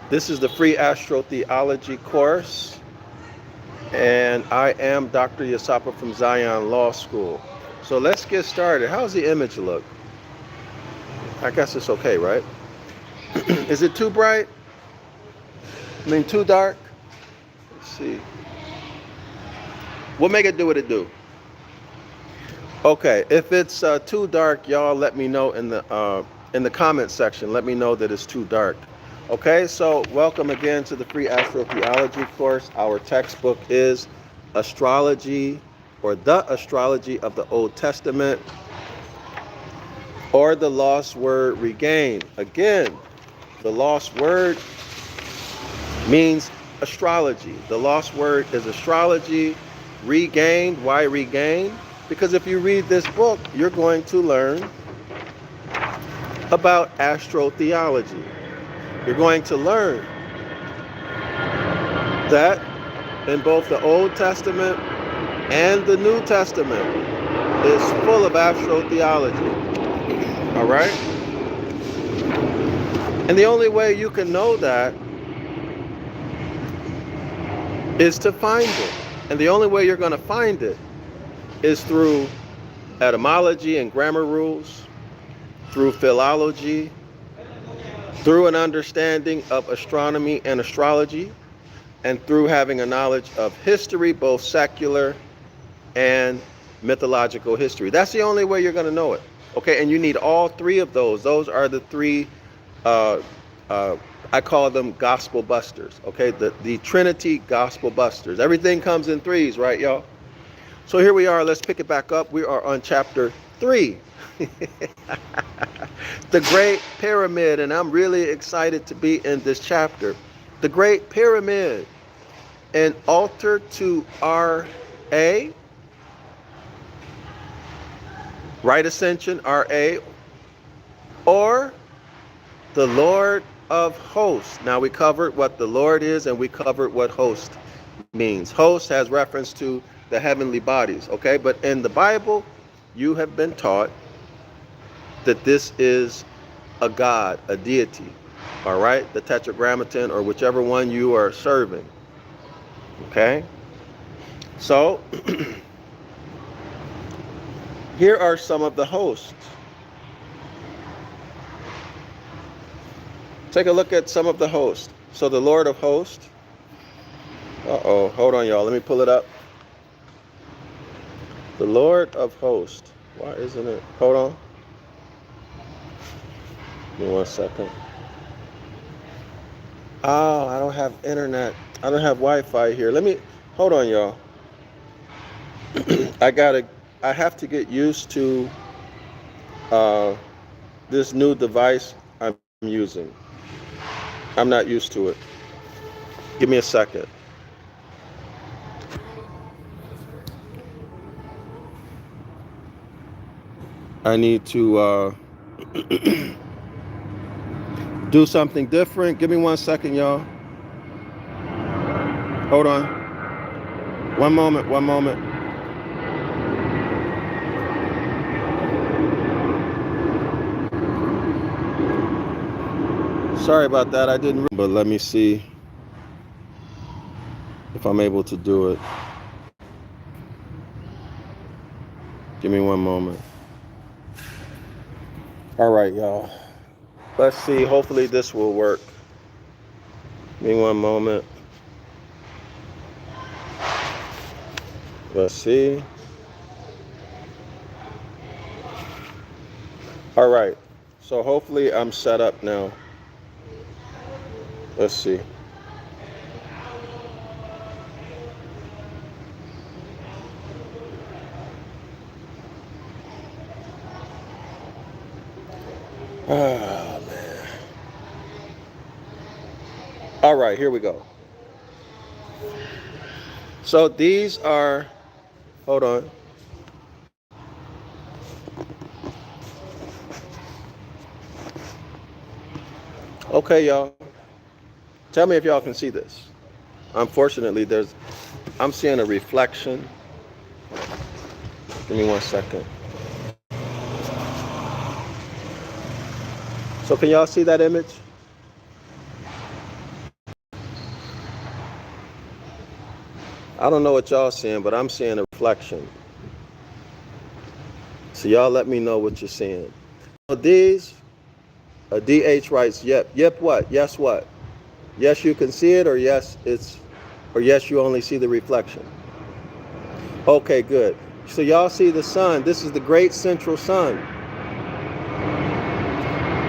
This is the free astrotheology course, and I am Dr. Yasapa from Zion Law School. So let's get started. How's the image look? I guess it's okay, right? Is it too bright? I mean, too dark? Let's see. We'll make it do what it do. Okay, if it's too dark, y'all let me know in the comment section. Let me know that it's too dark. Okay, so welcome again to the free astrotheology course. Our textbook is Astrology, or the Astrology of the Old Testament, or the Lost Word Regained. Again, the lost word means astrology. The lost word is astrology. Regained. Why regained? Because if you read this book, you're going to learn about astrotheology. You're going to learn that in both the Old Testament and the New Testament is full of astrotheology. All right? And the only way you can know that is to find it. And the only way you're going to find it is through etymology and grammar rules, through philology, through an understanding of astronomy and astrology, and through having a knowledge of history, both secular and mythological history. That's the only way you're going to know it. Okay, and you need all three of those. Those are the three, I call them gospel busters. Okay, the Trinity gospel busters. Everything comes in threes, right, y'all? So here we are. Let's pick it back up. We are on chapter 3. The Great Pyramid, and I'm really excited to be in this chapter. The Great Pyramid, an altar to Ra, right ascension, Ra, or the Lord of Hosts. Now we covered what the Lord is, and we covered what host means. Host has reference to the heavenly bodies, okay? But in the Bible, you have been taught that this is a god, a deity, all right? The Tetragrammaton, or whichever one you are serving, okay? So, here are some of the hosts. Take a look at some of the hosts. So the Lord of Hosts. Uh-oh, hold on, y'all. Let me pull it up. The Lord of Hosts. Why isn't it? Hold on. Give me 1 second. Oh, I don't have internet. I don't have Wi-Fi here. Hold on, y'all. I have to get used to this new device I'm using. I'm not used to it. Give me a second. I need to do something different. Give me 1 second, y'all. Hold on. One moment. Sorry about that. I didn't, but let me see if I'm able to do it. Give me 1 moment. All right, y'all. Let's see. Hopefully this will work. Give me 1 moment. Let's see. All right. So hopefully I'm set up now. Let's see. Oh, man. All right, here we go. So these are, hold on. Okay, y'all. Tell me if y'all can see this. Unfortunately, I'm seeing a reflection. Give me 1 second. So can y'all see that image? I don't know what y'all seeing, but I'm seeing a reflection. So y'all let me know what you're seeing. So these, DH writes, yep. Yep what? Yes what? Yes you can see it, or yes yes you only see the reflection? Okay, good. So y'all see the sun. This is the great central sun.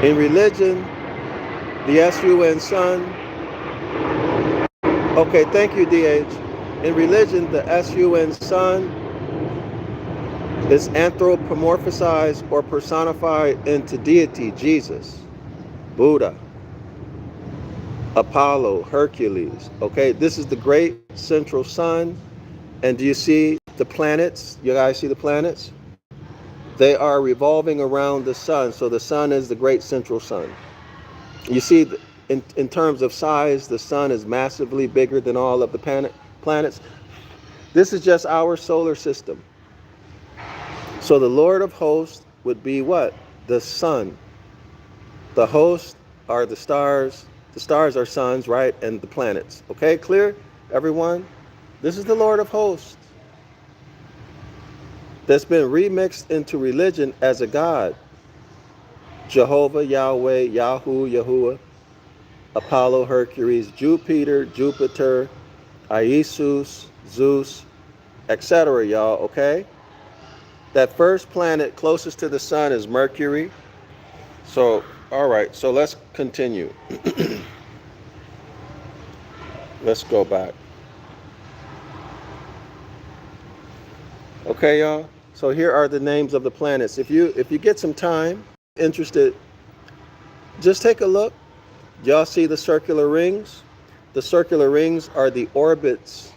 In religion, the sun sun. Okay, thank you, DH. In religion, the sun sun is anthropomorphized or personified into deity, Jesus, Buddha, Apollo, Hercules. Okay, this is the great central sun. And do you see the planets? You guys see the planets? They are revolving around the sun. So the sun is the great central sun. You see, in terms of size, the sun is massively bigger than all of the planets. This is just our solar system. So the Lord of hosts would be what? The sun. The hosts are the stars. The stars are suns, right? And the planets. Okay, clear, everyone? This is the Lord of hosts that's been remixed into religion as a god. Jehovah, Yahweh, Yahu, Yahuwah, Apollo, Hercules, Jupiter, Isis, Zeus, etc., y'all, okay? That first planet closest to the sun is Mercury. So, all right, so let's continue. Let's go back. Okay, y'all? So here are the names of the planets. If you get some time, interested, just take a look. Y'all see the circular rings? The circular rings are the orbits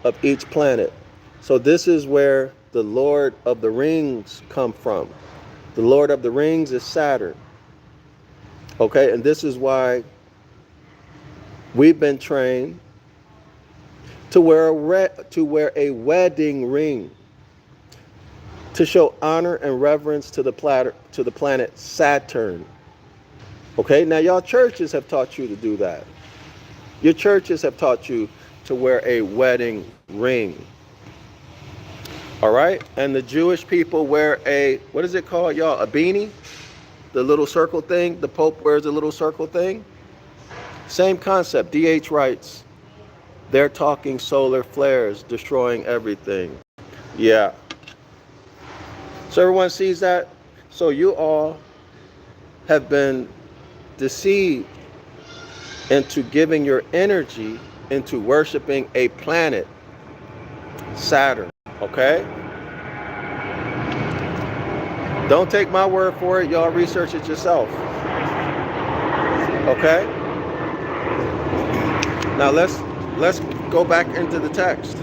of each planet. So this is where the Lord of the Rings come from. The Lord of the Rings is Saturn. Okay, and this is why we've been trained to wear a wedding ring to show honor and reverence to the planet Saturn. Okay, now y'all churches have taught you to do that. Your churches have taught you to wear a wedding ring. All right, and the Jewish people wear a, what is it called, y'all? A beanie? The little circle thing? The Pope wears a little circle thing? Same concept. DH writes, they're talking solar flares, destroying everything. Yeah. So everyone sees that? So you all have been deceived into giving your energy into worshiping a planet, Saturn, okay? Don't take my word for it. Y'all research it yourself. Okay? Now let's go back into the text.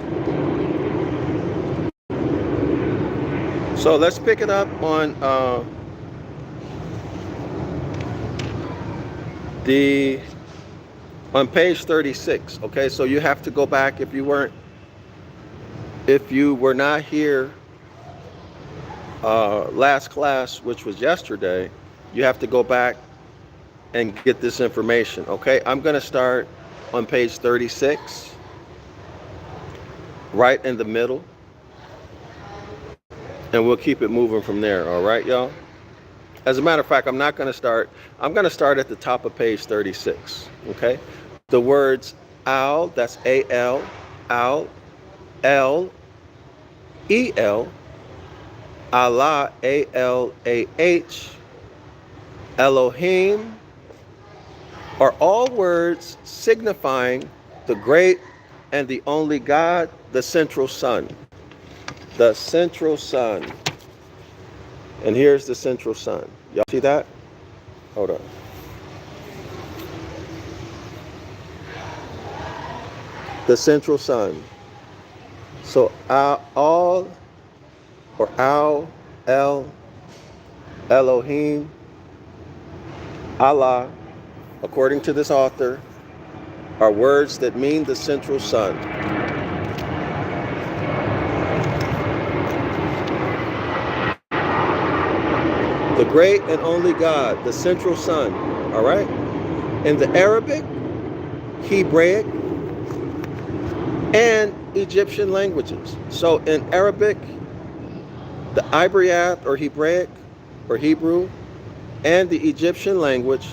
So let's pick it up on page 36. Okay, so you have to go back if you were not here last class, which was yesterday. You have to go back and get this information. Okay, I'm going to start on page 36, right in the middle, and we'll keep it moving from there. All right, y'all? As a matter of fact, I'm going to start at the top of page 36. Okay, the words al, that's A-L, al, L, E-L, Allah, A-L-A-H, Elohim, are all words signifying the great and the only God, the central sun. The central sun. And here's the central sun. Y'all see that? Hold on. The central sun. So all, or al, El, Elohim, Allah, according to this author, are words that mean the central sun. The great and only God, the central sun, all right? In the Arabic, Hebraic, and Egyptian languages. So in Arabic, the Ibaryath or Hebraic or Hebrew, and the Egyptian language,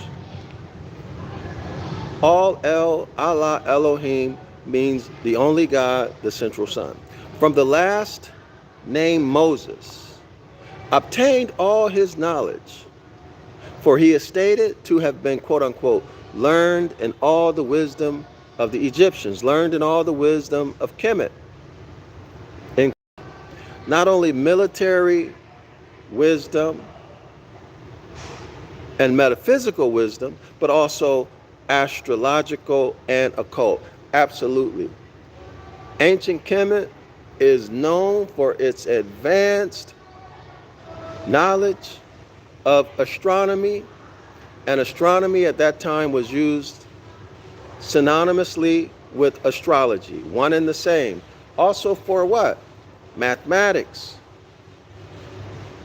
all El, Allah, Elohim means the only God, the central sun. From the last name Moses, obtained all his knowledge, for he is stated to have been, quote unquote, learned in all the wisdom of the Egyptians, learned in all the wisdom of Kemet. In not only military wisdom and metaphysical wisdom, but also astrological and occult. Absolutely. Ancient Kemet is known for its advanced knowledge of astronomy, and astronomy at that time was used synonymously with astrology, one and the same. Also for what? Mathematics,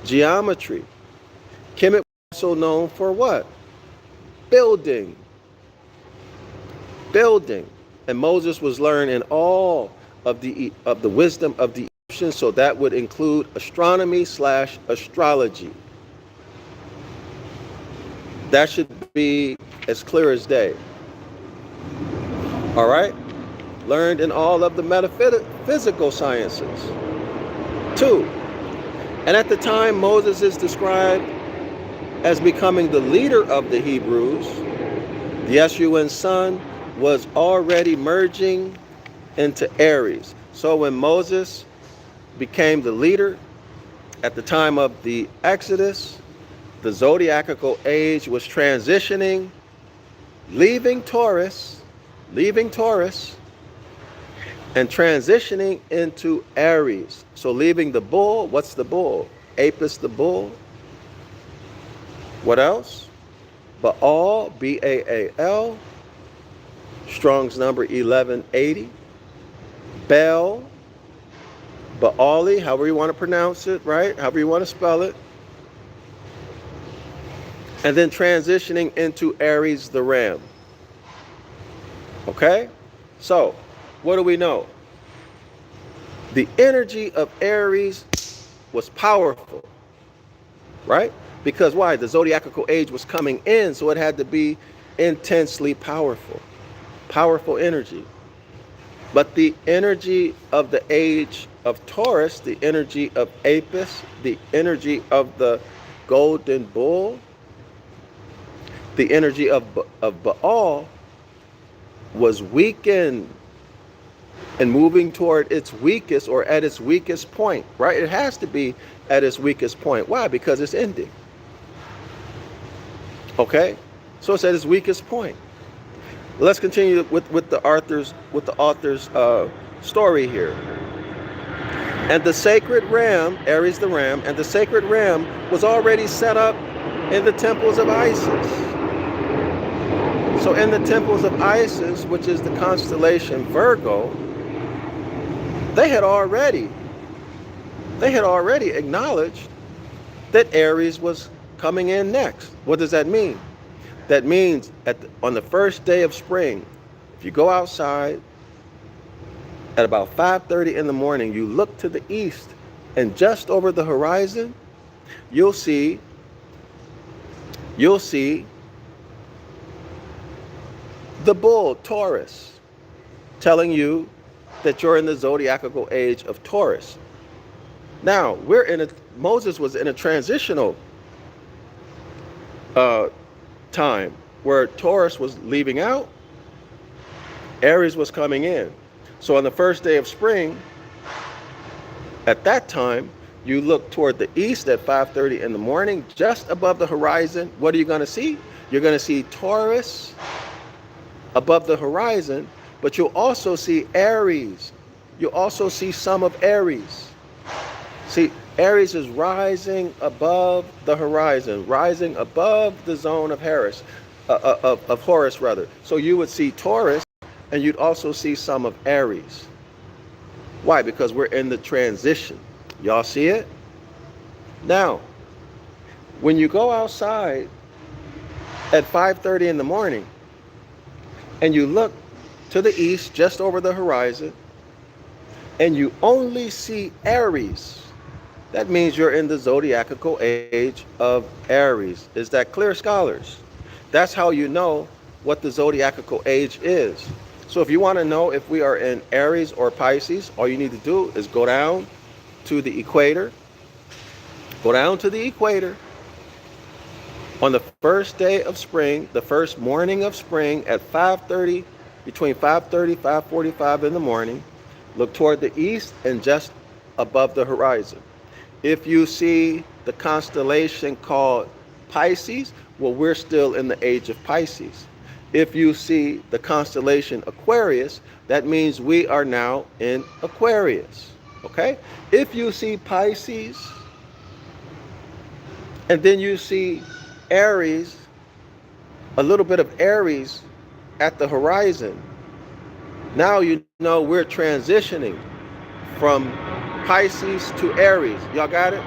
geometry. Kemet was also known for what? Building. And Moses was learned in all of the wisdom of the Egyptians, so that would include astronomy / astrology. That should be as clear as day. All right? Learned in all of the metaphysical sciences. 2. And at the time Moses is described as becoming the leader of the Hebrews, the S-U-N sun was already merging into Aries. So when Moses became the leader at the time of the Exodus, the zodiacal age was transitioning, leaving Taurus, and transitioning into Aries. So leaving the bull, what's the bull? Apis the bull. What else? Baal, B-A-A-L, Strong's number 1180. Bel, Baali, however you want to pronounce it, right? However you want to spell it. And then transitioning into Aries the ram. Okay? So, what do we know? The energy of Aries was powerful, right? Because why? The zodiacal age was coming in, so it had to be intensely powerful. Powerful energy. But the energy of the age of Taurus, the energy of Apis, the energy of the golden bull, the energy of Baal was weakened and moving toward its weakest, or at its weakest point, right? It has to be at its weakest point. Why? Because it's ending. Okay? So it's at its weakest point. Let's continue with the author's story here. And the sacred ram, Aries the ram, and the sacred ram was already set up in the temples of Isis. So in the temples of Isis, which is the constellation Virgo, they had already acknowledged that Aries was coming in next. What does that mean? That means on the first day of spring, if you go outside at about 5:30 in the morning, you look to the east, and just over the horizon, you'll see the bull, Taurus, telling you that you're in the zodiacal age of Taurus. Now, Moses was in a transitional time where Taurus was leaving out, Aries was coming in. So on the first day of spring, at that time, you look toward the east at 5:30 in the morning, just above the horizon. What are you going to see? You're going to see Taurus above the horizon, but you'll also see Aries. You'll also see some of Aries. See, Aries is rising above the horizon, rising above the zone of Horus, rather. So you would see Taurus, and you'd also see some of Aries. Why? Because we're in the transition. Y'all see it? Now, when you go outside at 5:30 in the morning, and you look to the east, just over the horizon, and you only see Aries, that means you're in the zodiacal age of Aries. Is that clear, scholars? That's how you know what the zodiacal age is. So if you want to know if we are in Aries or Pisces, all you need to do is go down to the equator. Go down to the equator on the first day of spring, the first morning of spring at 5:30, between 5:30, 5:45 in the morning. Look toward the east and just above the horizon. If you see the constellation called Pisces, well, we're still in the age of Pisces. If you see the constellation Aquarius, that means we are now in Aquarius. Okay? If you see Pisces, and then you see Aries, a little bit of Aries at the horizon, now you know we're transitioning from Pisces to Aries. Y'all got it?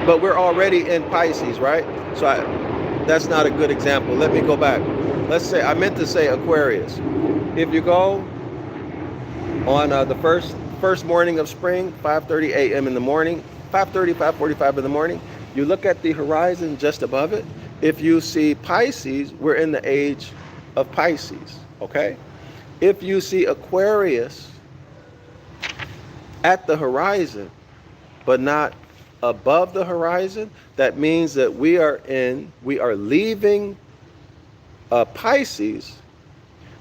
But we're already in Pisces, right? So that's not a good example. Let me go back. Let's say, I meant to say Aquarius. If you go on the first morning of spring, 5:30 a.m. in the morning, 5:30, 5:45 in the morning, you look at the horizon just above it. If you see Pisces, we're in the age of Pisces, okay? If you see Aquarius at the horizon, but not above the horizon, that means that we are leaving Pisces,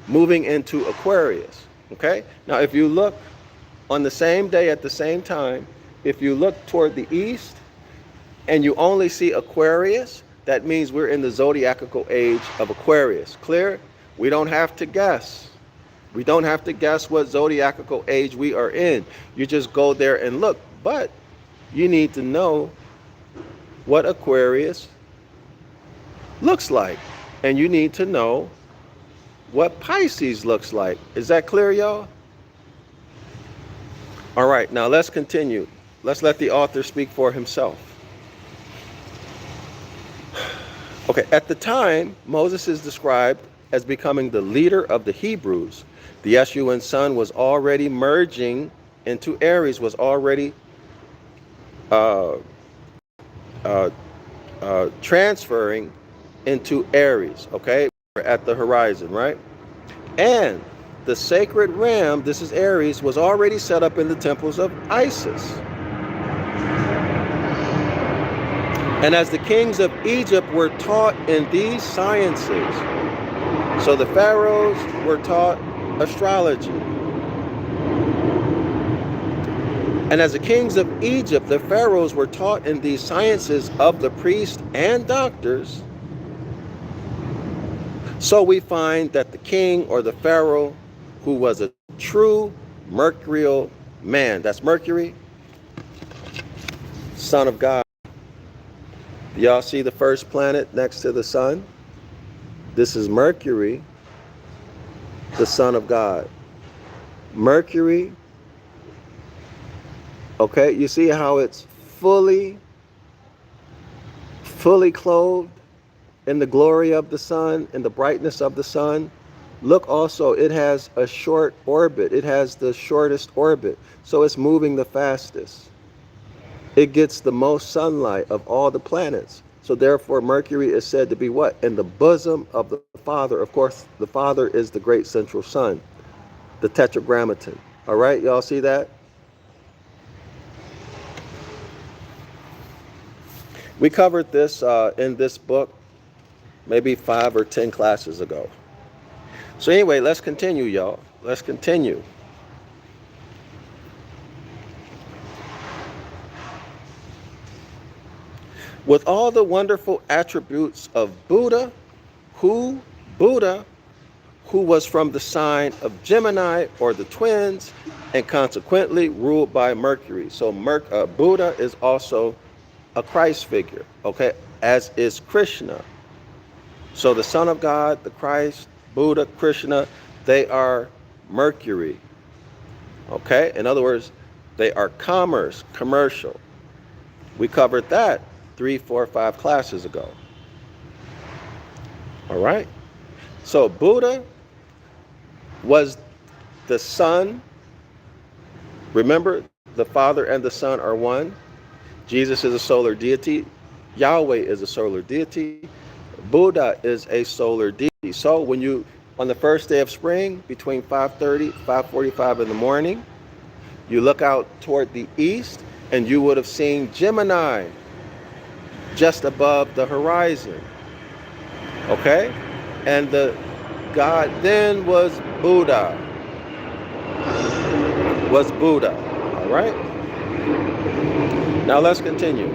moving into Aquarius, okay? Now, if you look on the same day at the same time, if you look toward the east and you only see Aquarius, that means we're in the zodiacal age of Aquarius. Clear? We don't have to guess. We don't have to guess what zodiacal age we are in. You just go there and look. But you need to know what Aquarius looks like. And you need to know what Pisces looks like. Is that clear, y'all? All right, now let's continue. Let's let the author speak for himself. Okay, at the time, Moses is described as becoming the leader of the Hebrews. The Escheat sun was already merging into Aries, was already transferring into Aries, okay, at the horizon, right? And the sacred ram, this is Aries, was already set up in the temples of Isis. And as the kings of Egypt were taught in these sciences, so the pharaohs were taught astrology. And as the kings of Egypt, the pharaohs were taught in these sciences of the priests and doctors, so we find that the king or the pharaoh, who was a true mercurial man, that's Mercury, son of God. Y'all see the first planet next to the sun? This is Mercury, the son of God. Mercury, okay, you see how it's fully clothed in the glory of the sun, in the brightness of the sun. Look also, it has a short orbit. It has the shortest orbit, so it's moving the fastest. It gets the most sunlight of all the planets. So therefore, Mercury is said to be what? In the bosom of the Father. Of course, the Father is the great central sun, the tetragrammaton. All right, y'all see that? We covered this in this book maybe 5 or 10 classes ago. So anyway, let's continue, y'all. Let's continue. With all the wonderful attributes of Buddha, who was from the sign of Gemini or the twins, and consequently ruled by Mercury. So Buddha is also a Christ figure, okay, as is Krishna. So the Son of God, the Christ, Buddha, Krishna, they are Mercury, okay? In other words, they are commercial. We covered that 3, 4, 5 classes ago. All right? So Buddha was the Son, remember, the Father and the Son are one. Jesus is a solar deity. Yahweh is a solar deity. Buddha is a solar deity. So when you, on the first day of spring, between 5:30, 5:45 in the morning, you look out toward the east, and you would have seen Gemini just above the horizon. Okay? And the God then was Buddha. Was Buddha. All right? Now let's continue.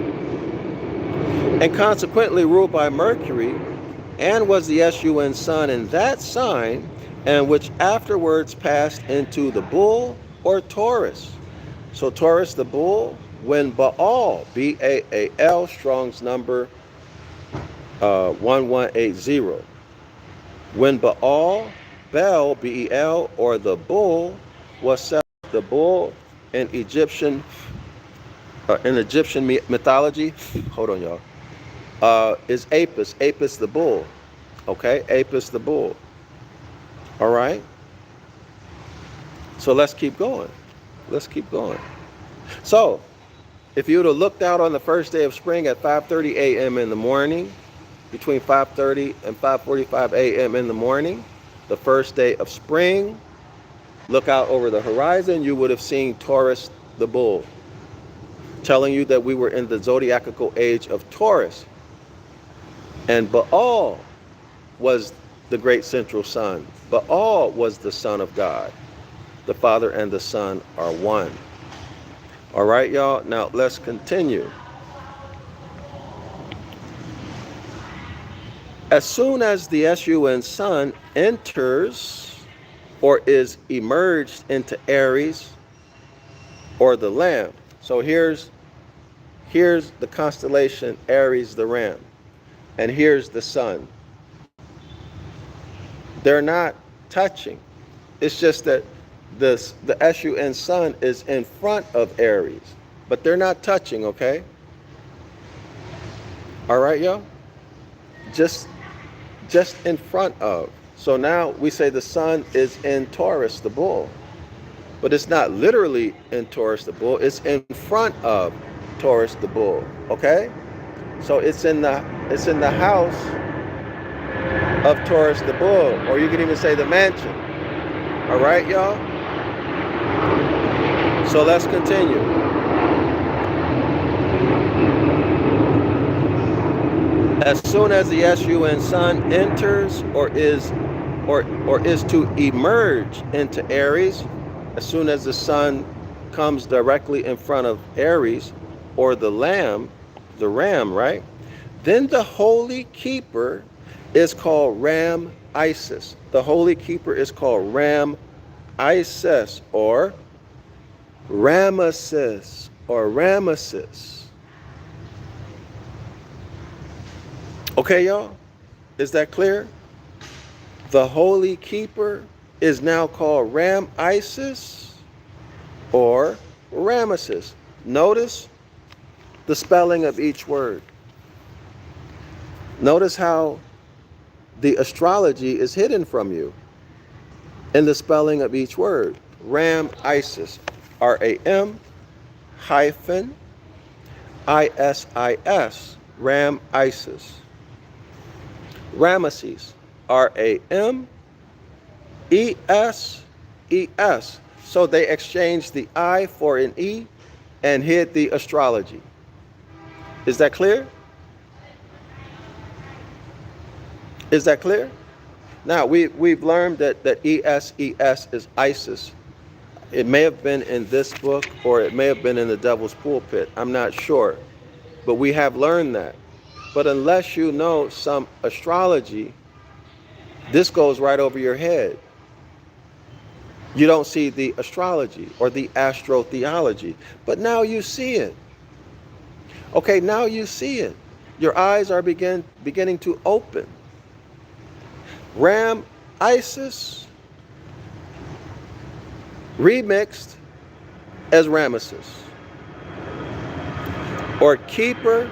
And consequently ruled by Mercury, and was the sun sun in that sign, and which afterwards passed into the bull or Taurus. So Taurus, the bull, when Baal, B-A-A-L, Strong's number 1180. When Baal, Bel, B-E-L, or the bull, was set, the bull in Egyptian mythology, hold on y'all, is Apis, Apis the bull, okay, Apis the bull, all right? So let's keep going, So, if you would have looked out on the first day of spring at 5:30 a.m. in the morning, between 5:30 and 5:45 a.m. in the morning, the first day of spring, look out over the horizon, you would have seen Taurus the bull, telling you that we were in the zodiacal age of Taurus. And Baal was the great central sun. Baal was the Son of God. The Father and the Son are one. All right, y'all. Now let's continue. As soon as the sun enters or is emerged into Aries or the Lamb. So here's the constellation Aries, the Ram, and here's the sun. They're not touching. It's just that the sun is in front of Aries, but they're not touching, okay? All right, y'all? Just in front of. So now we say the sun is in Taurus, the bull. But it's not literally in Taurus, the bull. It's in front of Taurus, the bull. Okay? So it's in the house of Taurus, the bull. Or you can even say the mansion. All right, y'all? So let's continue. As soon as the sun enters or is to emerge into Aries, as soon as the sun comes directly in front of Aries or the ram, right? Then the holy keeper is called Ram Isis. The holy keeper is called Ram Isis or Ramesses or Ramesses. Okay, y'all? Is that clear? The holy keeper is now called Ram Isis or Ramesses. Notice the spelling of each word. Notice how the astrology is hidden from you in the spelling of each word. Ram Isis. R-A-M hyphen I-S-I-S. Ram Isis. Ramesses. R-A-M-E-S-E-S. So they exchanged the I for an E and hid the astrology. Is that clear? Is that clear? Now, we've learned that E-S-E-S is Isis. It may have been in this book or it may have been in the Devil's Pulpit. I'm not sure. But we have learned that. But unless you know some astrology, this goes right over your head. You don't see the astrology or the astrotheology. But now you see it. Okay, now you see it. Your eyes are beginning to open. Ram Isis remixed as Ramesses, or keeper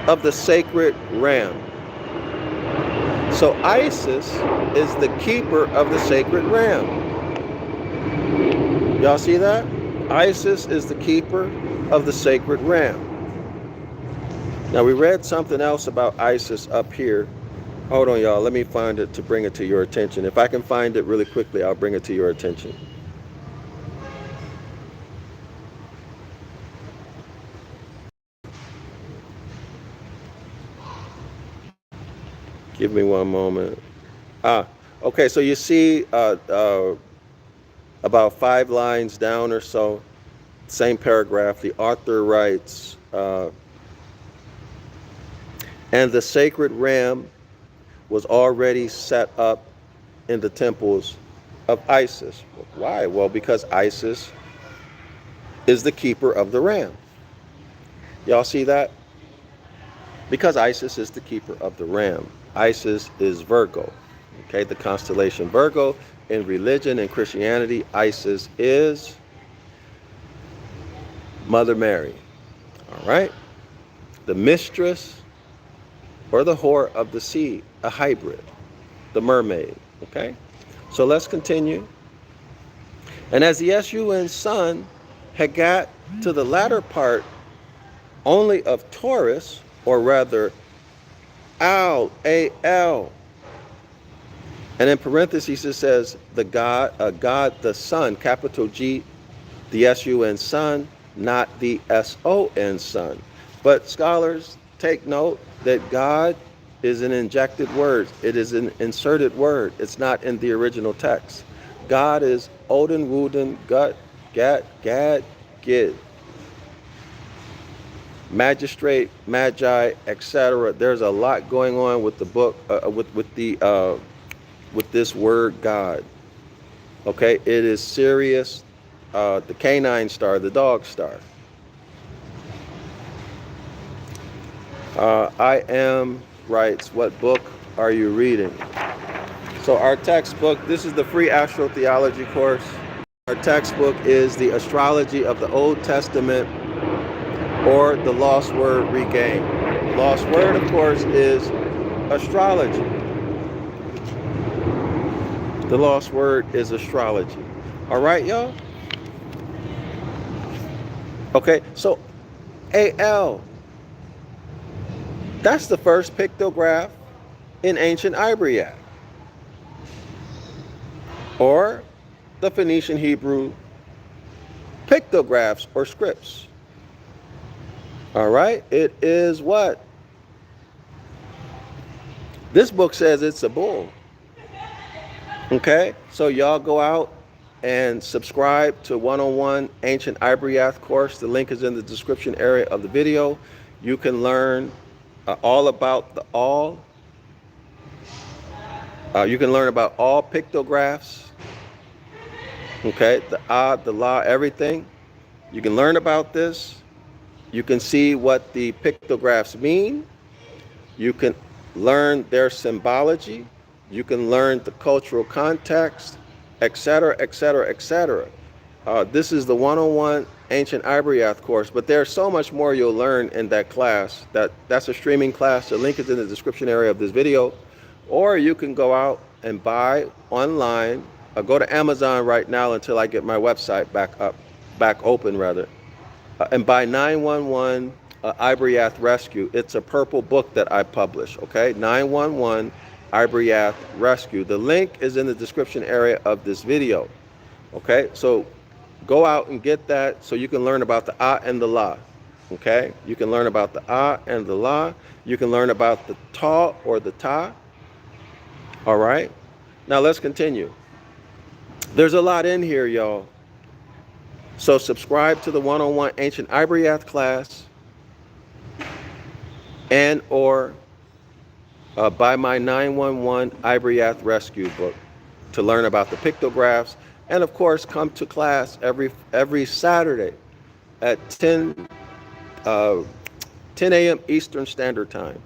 of the sacred ram. So Isis is the keeper of the sacred ram. Y'all see that? Isis is the keeper of the sacred ram. Now we read something else about Isis up here. Hold on, y'all. Let me find it to bring it to your attention. If I can find it really quickly, I'll bring it to your attention. Give me one moment. Okay, so you see about 5 lines down or so, same paragraph, the author writes, and the sacred ram was already set up in the temples of Isis. Why? Well, because Isis is the keeper of the ram. Y'all see that? Because Isis is the keeper of the ram. Isis is Virgo, okay, the constellation Virgo. In religion and Christianity, Isis is Mother Mary, all right? The mistress or the whore of the sea, a hybrid, the mermaid, okay? So let's continue. And as the sun sun had got to the latter part only of Taurus, or rather Al, and in parentheses it says the God, the Sun, capital G, the sun sun, not the son sun. But scholars take note that God is an injected word. It is an inserted word. It's not in the original text. God is Odin, Wooden, Gut, Gat, Gad, Gid. Magistrate, magi, etc. There's a lot going on with the book, with this word God. Okay, it is Sirius, the canine star, the dog star. I am writes, what book are you reading? So our textbook, this is the free astrotheology course. Our textbook is the Astrology of the Old Testament, or the Lost Word Regained. The lost word, of course, is astrology. The lost word is astrology. All right, y'all? Okay, so AL, that's the first pictograph in ancient Ibaryath, or the Phoenician Hebrew pictographs or scripts. All right, it is what? This book says it's a bull. Okay, so y'all go out and subscribe to 101 Ancient Ibaryath course. The link is in the description area of the video. You can learn all about the all. You can learn about all pictographs. Okay, the the la, everything. You can learn about this. You can see what the pictographs mean. You can learn their symbology. You can learn the cultural context, etc., etc., etc. This is the 101 Ancient Ibaryath course, but there's so much more you'll learn in that class. That's a streaming class. The link is in the description area of this video. Or you can go out and buy online. Go to Amazon right now until I get my website back open rather. And buy 911 Ibaryath Rescue. It's a purple book that I publish, okay? 911 Ibaryath Rescue. The link is in the description area of this video, okay? So go out and get that so you can learn about the and the la, okay? You can learn about the and the la. You can learn about the ta or the ta, all right? Now let's continue. There's a lot in here, y'all. So subscribe to the 101 Ancient Ibaryath class and or buy my 911 Ibaryath Rescue book to learn about the pictographs. And of course, come to class every Saturday at 10 a.m. Eastern Standard Time.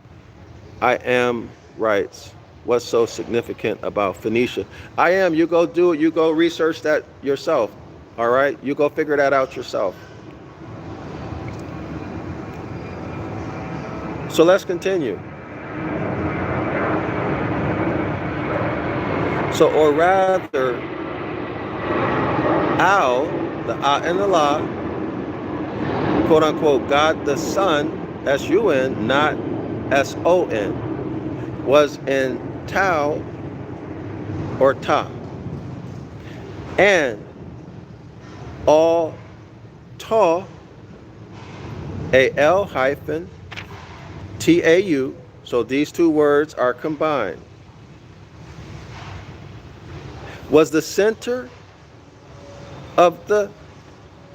I am writes, what's so significant about Phoenicia? I am, you go do it, you go research that yourself. All right, you go figure that out yourself. So let's continue. So, or rather, Al, the A and the La, quote unquote, God the Son, S-U-N, not S-O-N, was in Tau or Ta. And all Ta, A-L hyphen T-A-U, so these two words are combined, was the center of the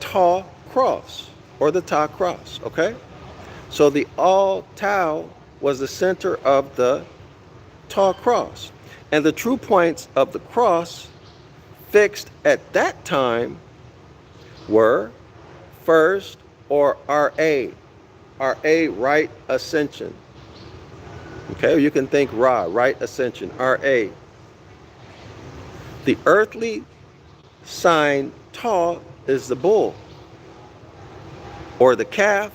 Ta cross, or the Ta cross, okay? So the all Tau was the center of the Ta cross. And the true points of the cross fixed at that time were first, or R-A, R-A, right ascension. Okay, you can think Ra, right ascension, R-A. The earthly sign Ta is the bull, or the calf.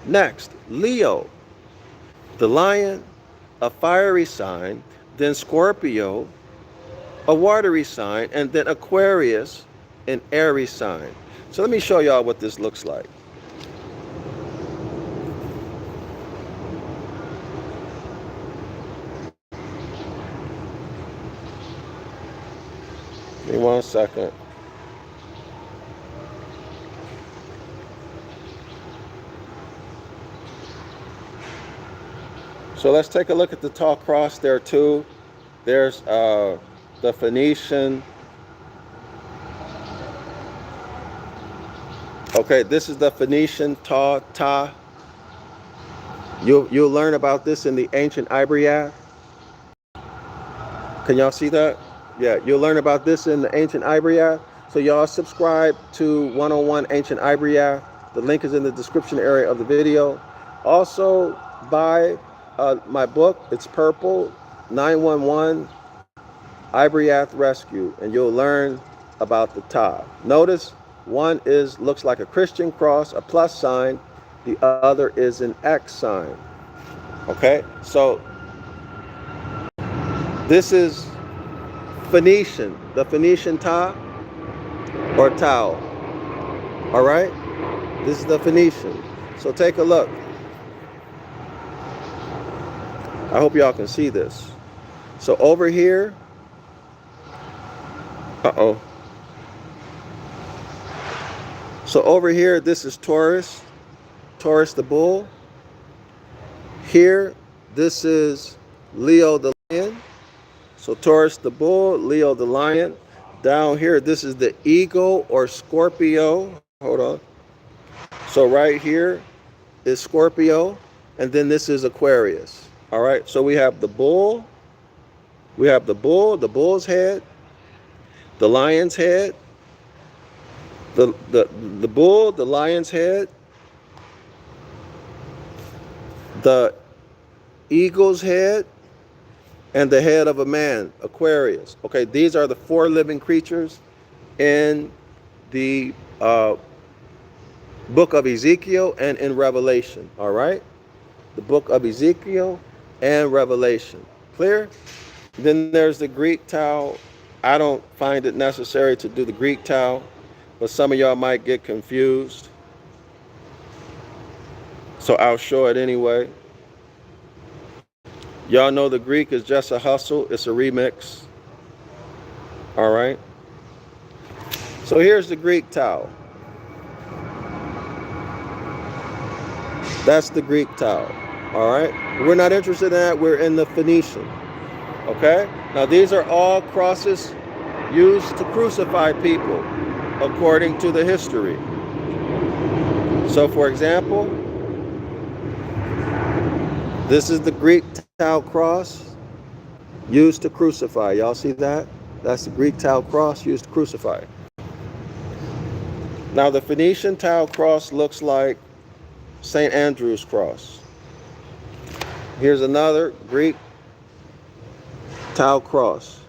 Next, Leo, the lion, a fiery sign, then Scorpio, a watery sign, and then Aquarius, an airy sign. So let me show y'all what this looks like. Give me 1 second. So let's take a look at the tall cross there too. There's the Phoenician. Okay, this is the Phoenician Ta. You'll learn about this in the Ancient Ibaryath. Can y'all see that? Yeah, you'll learn about this in the Ancient Ibaryath. So y'all subscribe to 101 Ancient Ibaryath. The link is in the description area of the video. Also, buy my book. It's purple, 911 Ibaryath Rescue, and you'll learn about the Ta. Notice one looks like a Christian cross, a plus sign. The other is an X sign. Okay, so this is Phoenician, the Phoenician Ta or Tau. All right, this is the Phoenician. So take a look. I hope y'all can see this. So over here, so over here, this is Taurus, Taurus the bull. Here, this is Leo the lion. So Taurus the bull, Leo the lion. Down here, this is the eagle or Scorpio. Hold on. So right here is Scorpio, and then this is Aquarius. All right, so we have the bull, the bull's head, the lion's head, the bull, the lion's head, the eagle's head, and the head of a man, Aquarius. Okay, these are the 4 living creatures in the book of Ezekiel and in Revelation. All right, the book of Ezekiel and Revelation. Clear? Then there's the Greek Tau. I don't find it necessary to do the Greek Tau, but some of y'all might get confused. So I'll show it anyway. Y'all know the Greek is just a hustle. It's a remix. All right. So here's the Greek Tau. That's the Greek Tau. All right. We're not interested in that. We're in the Phoenician. Okay. Now these are all crosses used to crucify people according to the history. So for example, this is the Greek Tau cross used to crucify. Y'all see that? That's the Greek Tau cross used to crucify. Now the Phoenician Tau cross looks like St. Andrew's cross. Here's another Greek Tau cross.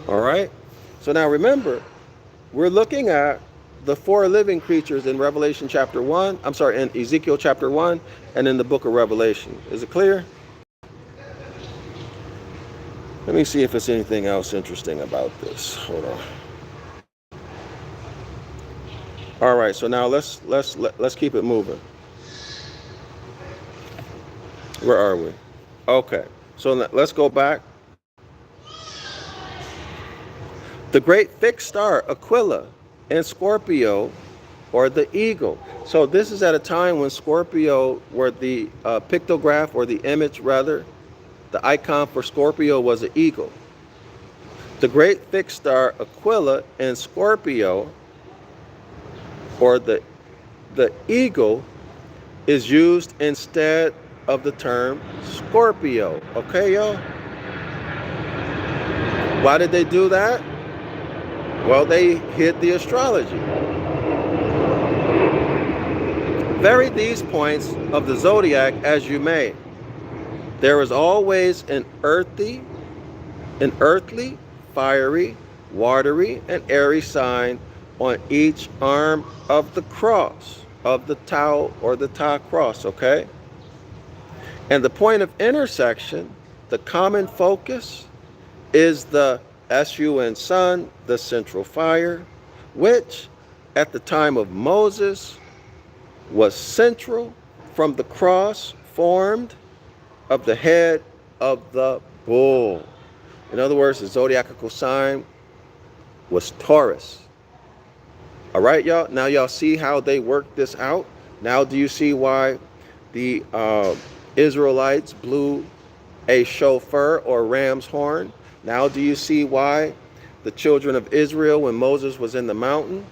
All right. So now remember, we're looking at the 4 living creatures in Revelation chapter 1. I'm sorry, in Ezekiel chapter 1 and in the book of Revelation. Is it clear? Let me see if there's anything else interesting about this. Hold on. All right, so now let's keep it moving. Where are we? Okay, so let's go back. The great fixed star Aquila in Scorpio, or the eagle. So this is at a time when Scorpio, where the pictograph, or the image rather, the icon for Scorpio was an eagle. The great fixed star Aquila in Scorpio, or the eagle, is used instead of the term Scorpio. Okay, y'all? Why did they do that? Well, they hid the astrology. Vary these points of the zodiac as you may. There is always an earthly, fiery, watery, and airy sign on each arm of the cross, of the Tau or the Ta cross, okay? And the point of intersection, the common focus, is the sun, sun, the central fire, which at the time of Moses was central from the cross formed of the head of the bull. In other words, the zodiacal sign was Taurus. All right, y'all? Now y'all see how they worked this out? Now do you see why the Israelites blew a shofar or ram's horn? Now do you see why the children of Israel, when Moses was in the mountain,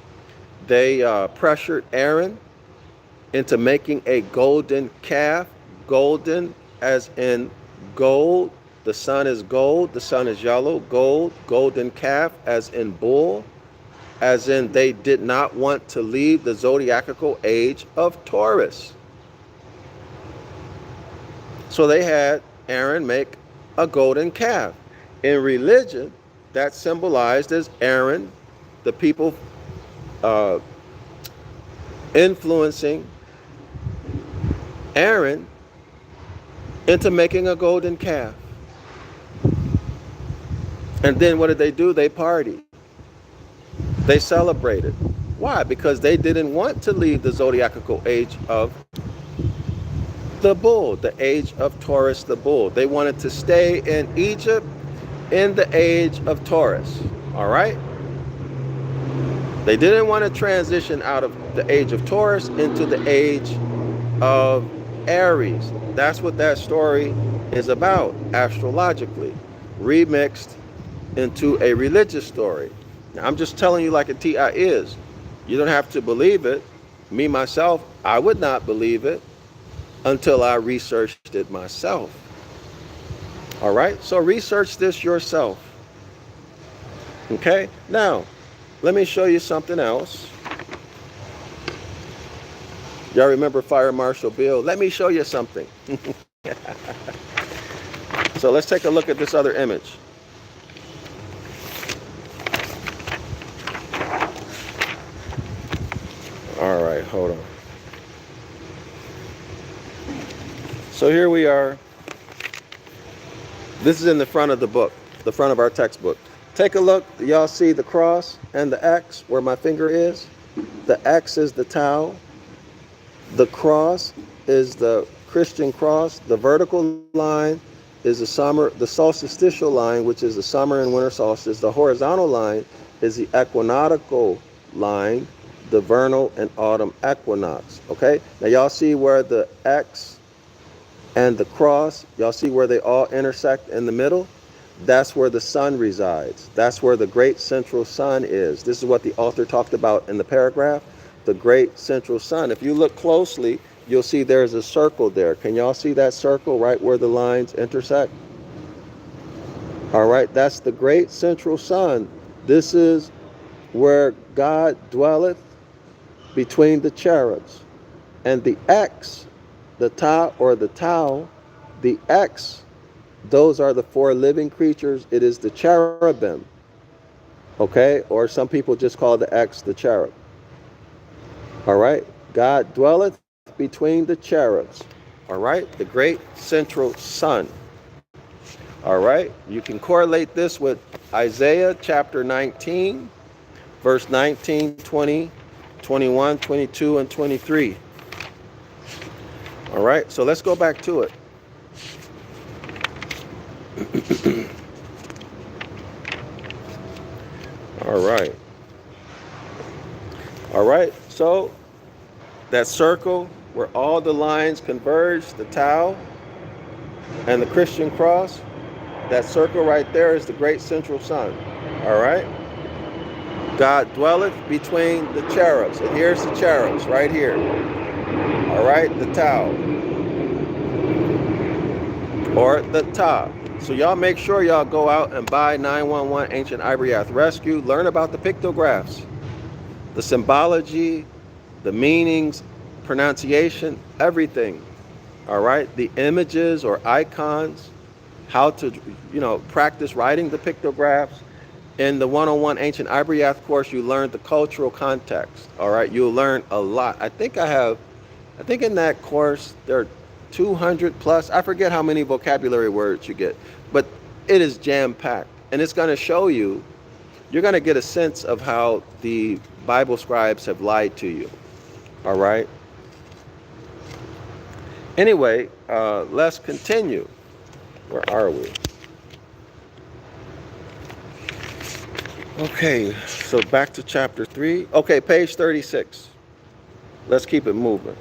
they pressured Aaron into making a golden calf? Golden as in gold. The sun is gold, the sun is yellow. Gold, golden calf as in bull, as in they did not want to leave the zodiacal age of Taurus. So they had Aaron make a golden calf. In religion, that symbolized as Aaron, the people influencing Aaron into making a golden calf. And then what did they do? They partied. They celebrated. Why? Because they didn't want to leave the zodiacal age of the bull, the age of Taurus the bull. They wanted to stay in Egypt in the age of Taurus. All right? They didn't want to transition out of the age of Taurus into the age of Aries. That's what that story is about, astrologically, remixed into a religious story. Now, I'm just telling you like a TI is. You don't have to believe it. Me, myself, I would not believe it until I researched it myself. All right? So research this yourself. Okay? Now, let me show you something else. Y'all remember Fire Marshal Bill? Let me show you something. So let's take a look at this other image. All right, hold on. So here we are. This is in the front of the book, the front of our textbook. Take a look. Y'all see the cross and the X where my finger is? The X is the Tau. The cross is the Christian cross. The vertical line is the solstitial line, which is the summer and winter solstice. The horizontal line is the equinoctial line, the vernal and autumn equinox. Okay? Now y'all see where the X and the cross, y'all see where they all intersect in the middle? That's where the sun resides. That's where the great central sun is. This is what the author talked about in the paragraph, the great central sun. If you look closely, you'll see there's a circle there. Can y'all see that circle right where the lines intersect? All right, that's the great central sun. This is where God dwelleth between the cherubs. And the X, the Ta or the Tau, the X, those are the four living creatures. It is the cherubim. Okay? Or some people just call the X the cherub. All right? God dwelleth between the cherubs. All right? The great central sun. All right, you can correlate this with Isaiah chapter 19, verse 19, 20, 21, 22, and 23. All right, so let's go back to it. All right. All right, so that circle where all the lines converge, the Tau and the Christian cross, that circle right there is the great central sun. All right? God dwelleth between the cherubs. And here's the cherubs right here. All right? The Tau. Or the Ta. So y'all make sure y'all go out and buy 911 Ancient Ibaryath Rescue. Learn about the pictographs, the symbology, the meanings, pronunciation, everything. All right? The images or icons, how to, practice writing the pictographs. In the 101 Ancient Ibaryath course, you learn the cultural context. All right? You'll learn a lot. I think in that course, there are 200 plus. I forget how many vocabulary words you get, but it is jam-packed. And it's going to show you, you're going to get a sense of how the Bible scribes have lied to you. All right? Anyway, let's continue. Where are we? Okay, so back to chapter 3. Okay, page 36. Let's keep it moving.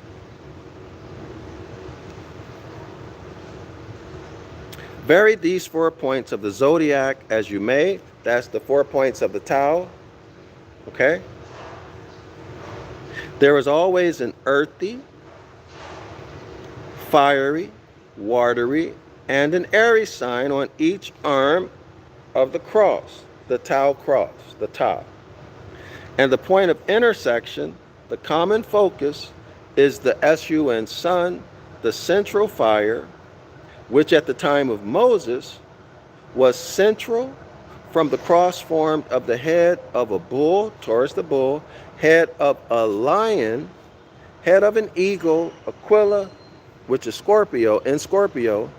Vary these 4 points of the zodiac as you may. That's the 4 points of the Tau. Okay? There is always an earthy, fiery, watery, and an airy sign on each arm of the cross, the Tau cross, the Ta. And the point of intersection, the common focus, is the sun sun, the central fire, which at the time of Moses was central from the cross formed of the head of a bull, Taurus the bull, head of a lion, head of an eagle, Aquila, which is Scorpio, in Scorpio,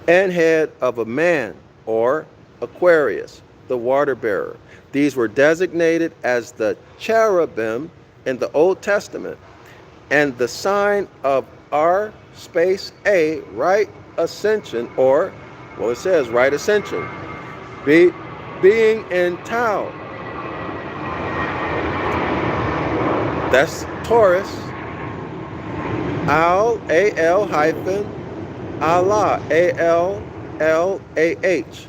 and head of a man, or Aquarius, the water bearer. These were designated as the cherubim in the Old Testament, and the sign of R space A, right ascension, or, well, it says right ascension, being in Tau. That's Taurus. Al hyphen Allah, ALLAH,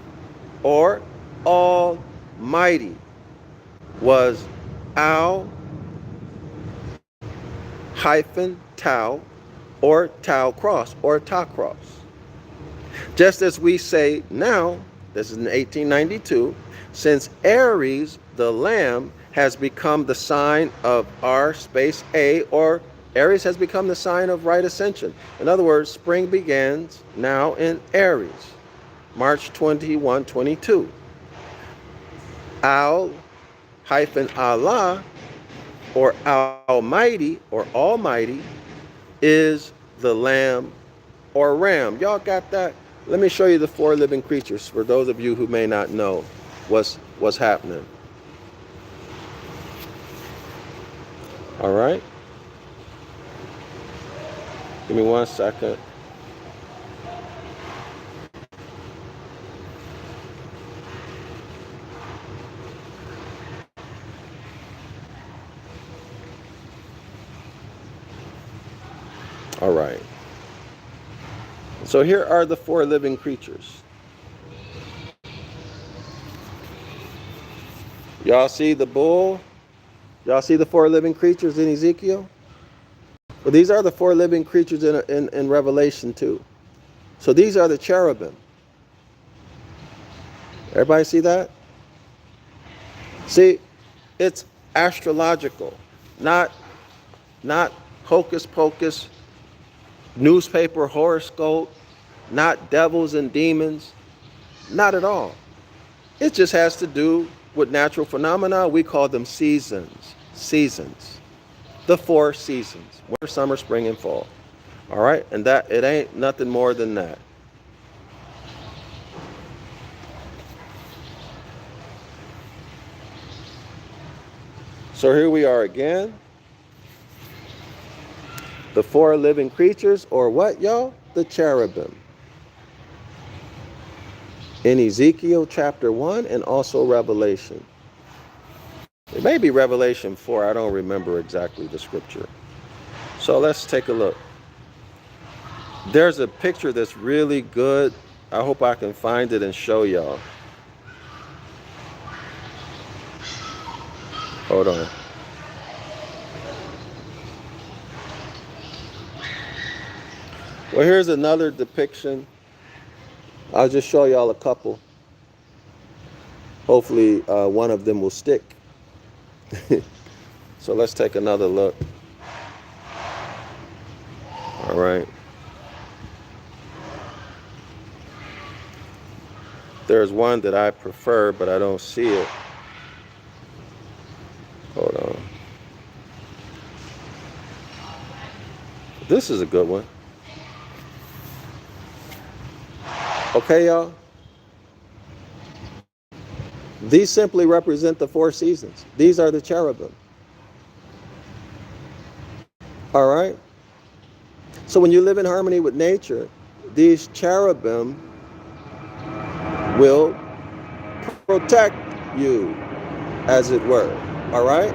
or Almighty, was Al hyphen Tau, or Tau cross, or Ta cross. Just as we say now, this is in 1892, since Aries, the lamb, has become the sign of R space A, or Aries has become the sign of right ascension. In other words, spring begins now in Aries, March 21, 22. Al hyphen Allah, or Almighty, or Almighty, is the lamb or ram. Y'all got that? Let me show you the 4 living creatures for those of you who may not know what's happening. All right? Give me 1 second. All right. So here are the 4 living creatures. Y'all see the bull? Y'all see the 4 living creatures in Ezekiel? Well, these are the 4 living creatures in Revelation 2. So these are the cherubim. Everybody see that? See, it's astrological, not hocus pocus, newspaper horoscope, not devils and demons, not at all. It just has to do with natural phenomena. We call them seasons. The 4 seasons: winter, summer, spring, and fall. All right, and that it ain't nothing more than that. So here we are again. The four living creatures, or what, y'all? The cherubim. In Ezekiel chapter 1 and also Revelation. It may be Revelation 4. I don't remember exactly the scripture. So let's take a look. There's a picture that's really good. I hope I can find it and show y'all. Hold on. Well, here's another depiction. I'll just show y'all a couple. Hopefully one of them will stick. So let's take another look. All right. There's one that I prefer, but I don't see it. Hold on. This is a good one. Okay, y'all? These simply represent the four seasons. These are the cherubim. All right? So when you live in harmony with nature, these cherubim will protect you, as it were. All right?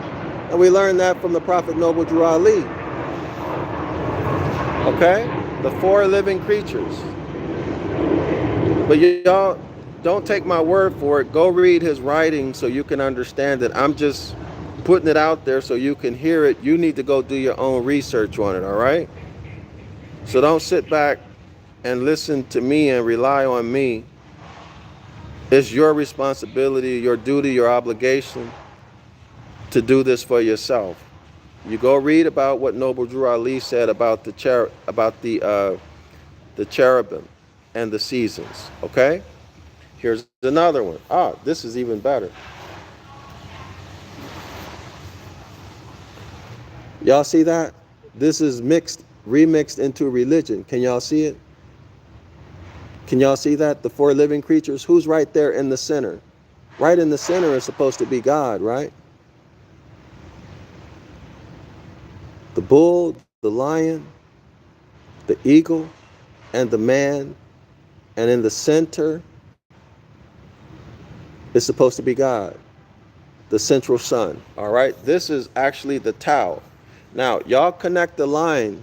And we learned that from the Prophet Noble Drew Ali. Okay? The four living creatures. But y'all, don't take my word for it. Go read his writing so you can understand it. I'm just putting it out there so you can hear it. You need to go do your own research on it, all right? So don't sit back and listen to me and rely on me. It's your responsibility, your duty, your obligation to do this for yourself. You go read about what Noble Drew Ali said about the cherubim and the seasons, okay? Here's another one. Ah, this is even better. Y'all see that? This is remixed into religion. Can y'all see it? Can y'all see that? The four living creatures. Who's right there in the center? Right in the center is supposed to be God, right? The bull, the lion, the eagle, and the man. And in the center is supposed to be God, the central sun. All right? This is actually the Tao. Now, y'all connect the line.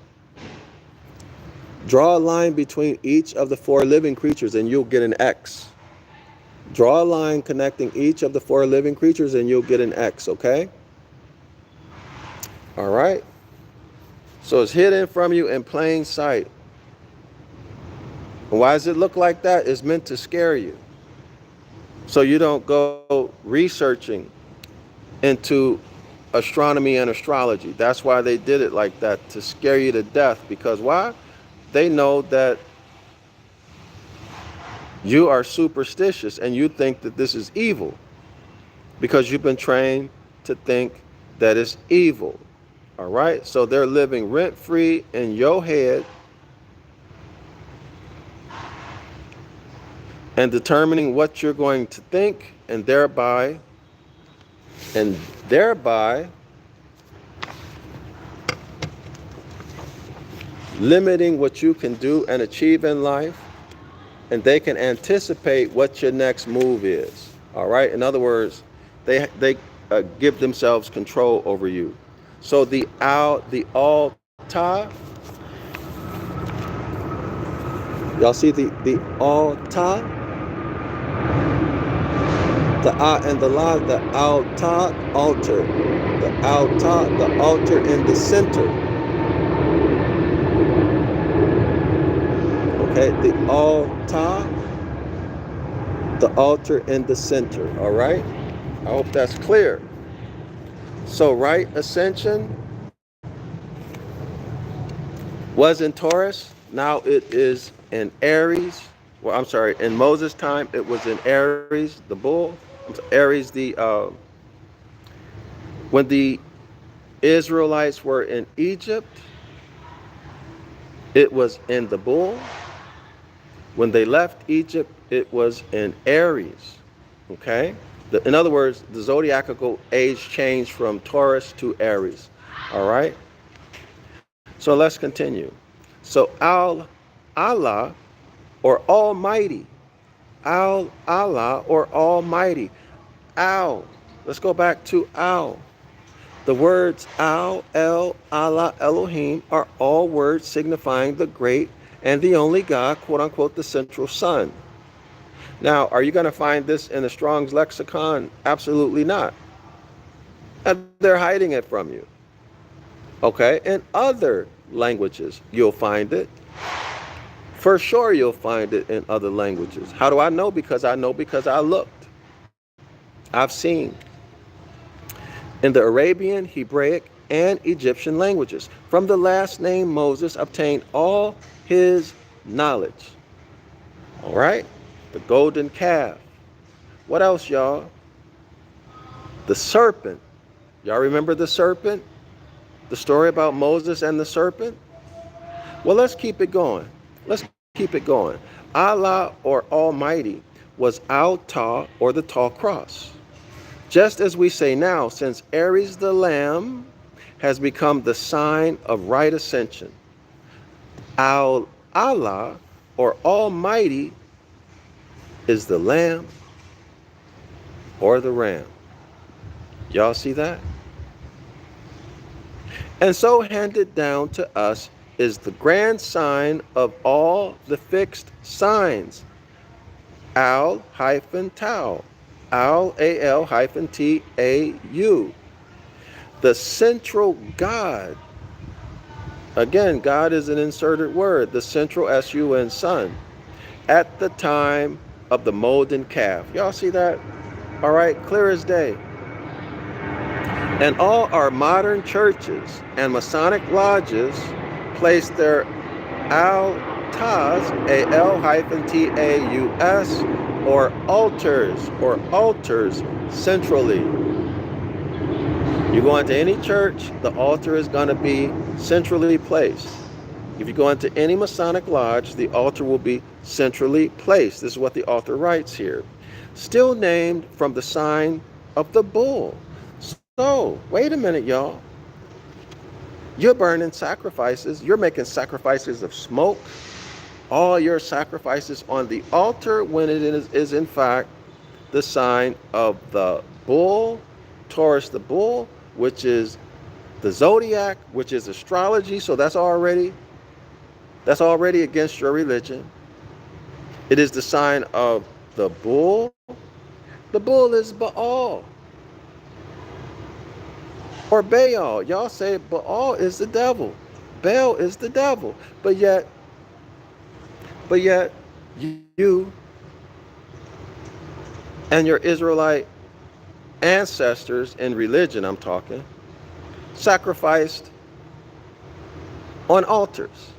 Draw a line between each of the four living creatures and you'll get an X. Draw a line connecting each of the four living creatures and you'll get an X, okay? All right? So it's hidden from you in plain sight. And why does it look like that? It's meant to scare you. So you don't go researching into astronomy and astrology. That's why they did it like that, to scare you to death. Because why? They know that you are superstitious and you think that this is evil because you've been trained to think that it's evil. All right? So they're living rent-free in your head and determining what you're going to think, and thereby limiting what you can do and achieve in life, and they can anticipate what your next move is. All right? In other words, they give themselves control over you. So the Al-Ta, y'all see the Al-Ta? The and the La, the Al-Ta, altar. The Al-Ta, the altar in the center. Okay, the Al-Ta, the altar in the center, all right? I hope that's clear. So right ascension was in Taurus, now it is in Aries. Well, I'm sorry, in Moses' time it was in Aries, the bull. Aries, when the Israelites were in Egypt, it was in the bull. When they left Egypt, it was in Aries. Okay? In other words, the zodiacal age changed from Taurus to Aries. All right? So let's continue. So Allah or Almighty. Allah or Almighty. Al. Let's go back to Al. The words Al, El, Allah, Elohim are all words signifying the great and the only God, quote unquote, the central sun. Now, are you going to find this in the Strong's lexicon? Absolutely not. And they're hiding it from you. Okay? In other languages, you'll find it. For sure, you'll find it in other languages. How do I know? Because I looked. I've seen. In the Arabian, Hebraic, and Egyptian languages. From the last name, Moses obtained all his knowledge. All right? The golden calf. What else, y'all? The serpent. Y'all remember the serpent? The story about Moses and the serpent? Well, let's keep it going. Allah or Almighty was Al-Ta or the tall cross. Just as we say now, since Aries the Lamb has become the sign of right ascension, Allah or Almighty is the Lamb or the Ram. Y'all see that? And so handed down to us is the grand sign of all the fixed signs, Al-Tau. Al-Tau. The central God. Again, God is an inserted word. The central S-U-N, sun. At the time of the molten calf. Y'all see that? All right, clear as day. And all our modern churches and Masonic lodges place their altars, A-L-Taus, or altars centrally. You go into any church, the altar is going to be centrally placed. If you go into any Masonic lodge, the altar will be centrally placed. This is what the author writes here. Still named from the sign of the bull. So, wait a minute, y'all. You're burning sacrifices. You're making sacrifices of smoke. All your sacrifices on the altar when it is in fact the sign of the bull, Taurus the bull, which is the Zodiac, which is astrology. So that's already against your religion. It is the sign of the bull. The bull is Baal or Baal. Y'all say Baal is the devil. Baal is the devil. But yet you and your Israelite ancestors in religion, I'm talking, sacrificed on altars.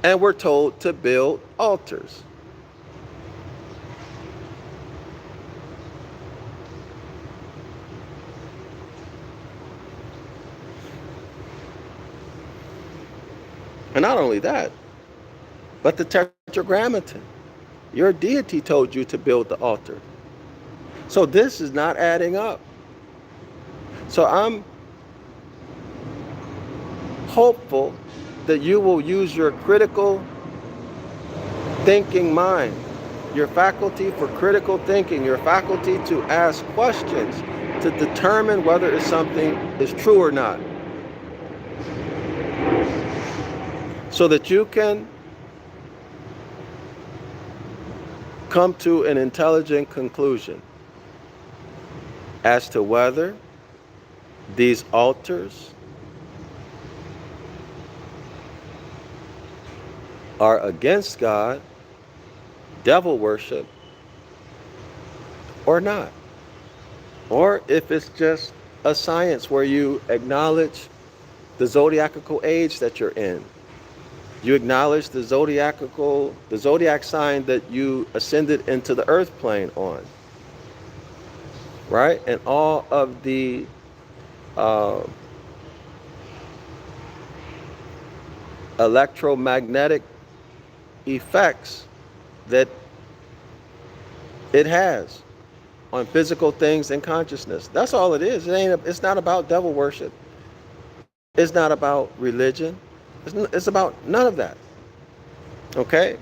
And we're told to build altars. And not only that, but the Tetragrammaton. Your deity told you to build the altar. So this is not adding up. So I'm hopeful that you will use your critical thinking mind, your faculty for critical thinking, your faculty to ask questions to determine whether something is true or not. So that you can come to an intelligent conclusion as to whether these altars are against God, devil worship, or not. Or if it's just a science where you acknowledge the zodiacal age that you're in. You acknowledge the zodiac sign that you ascended into the earth plane on. Right? And all of the electromagnetic effects that it has. on physical things and consciousness. That's all it is. It's not about devil worship. It's not about religion. It's about none of that. Okay?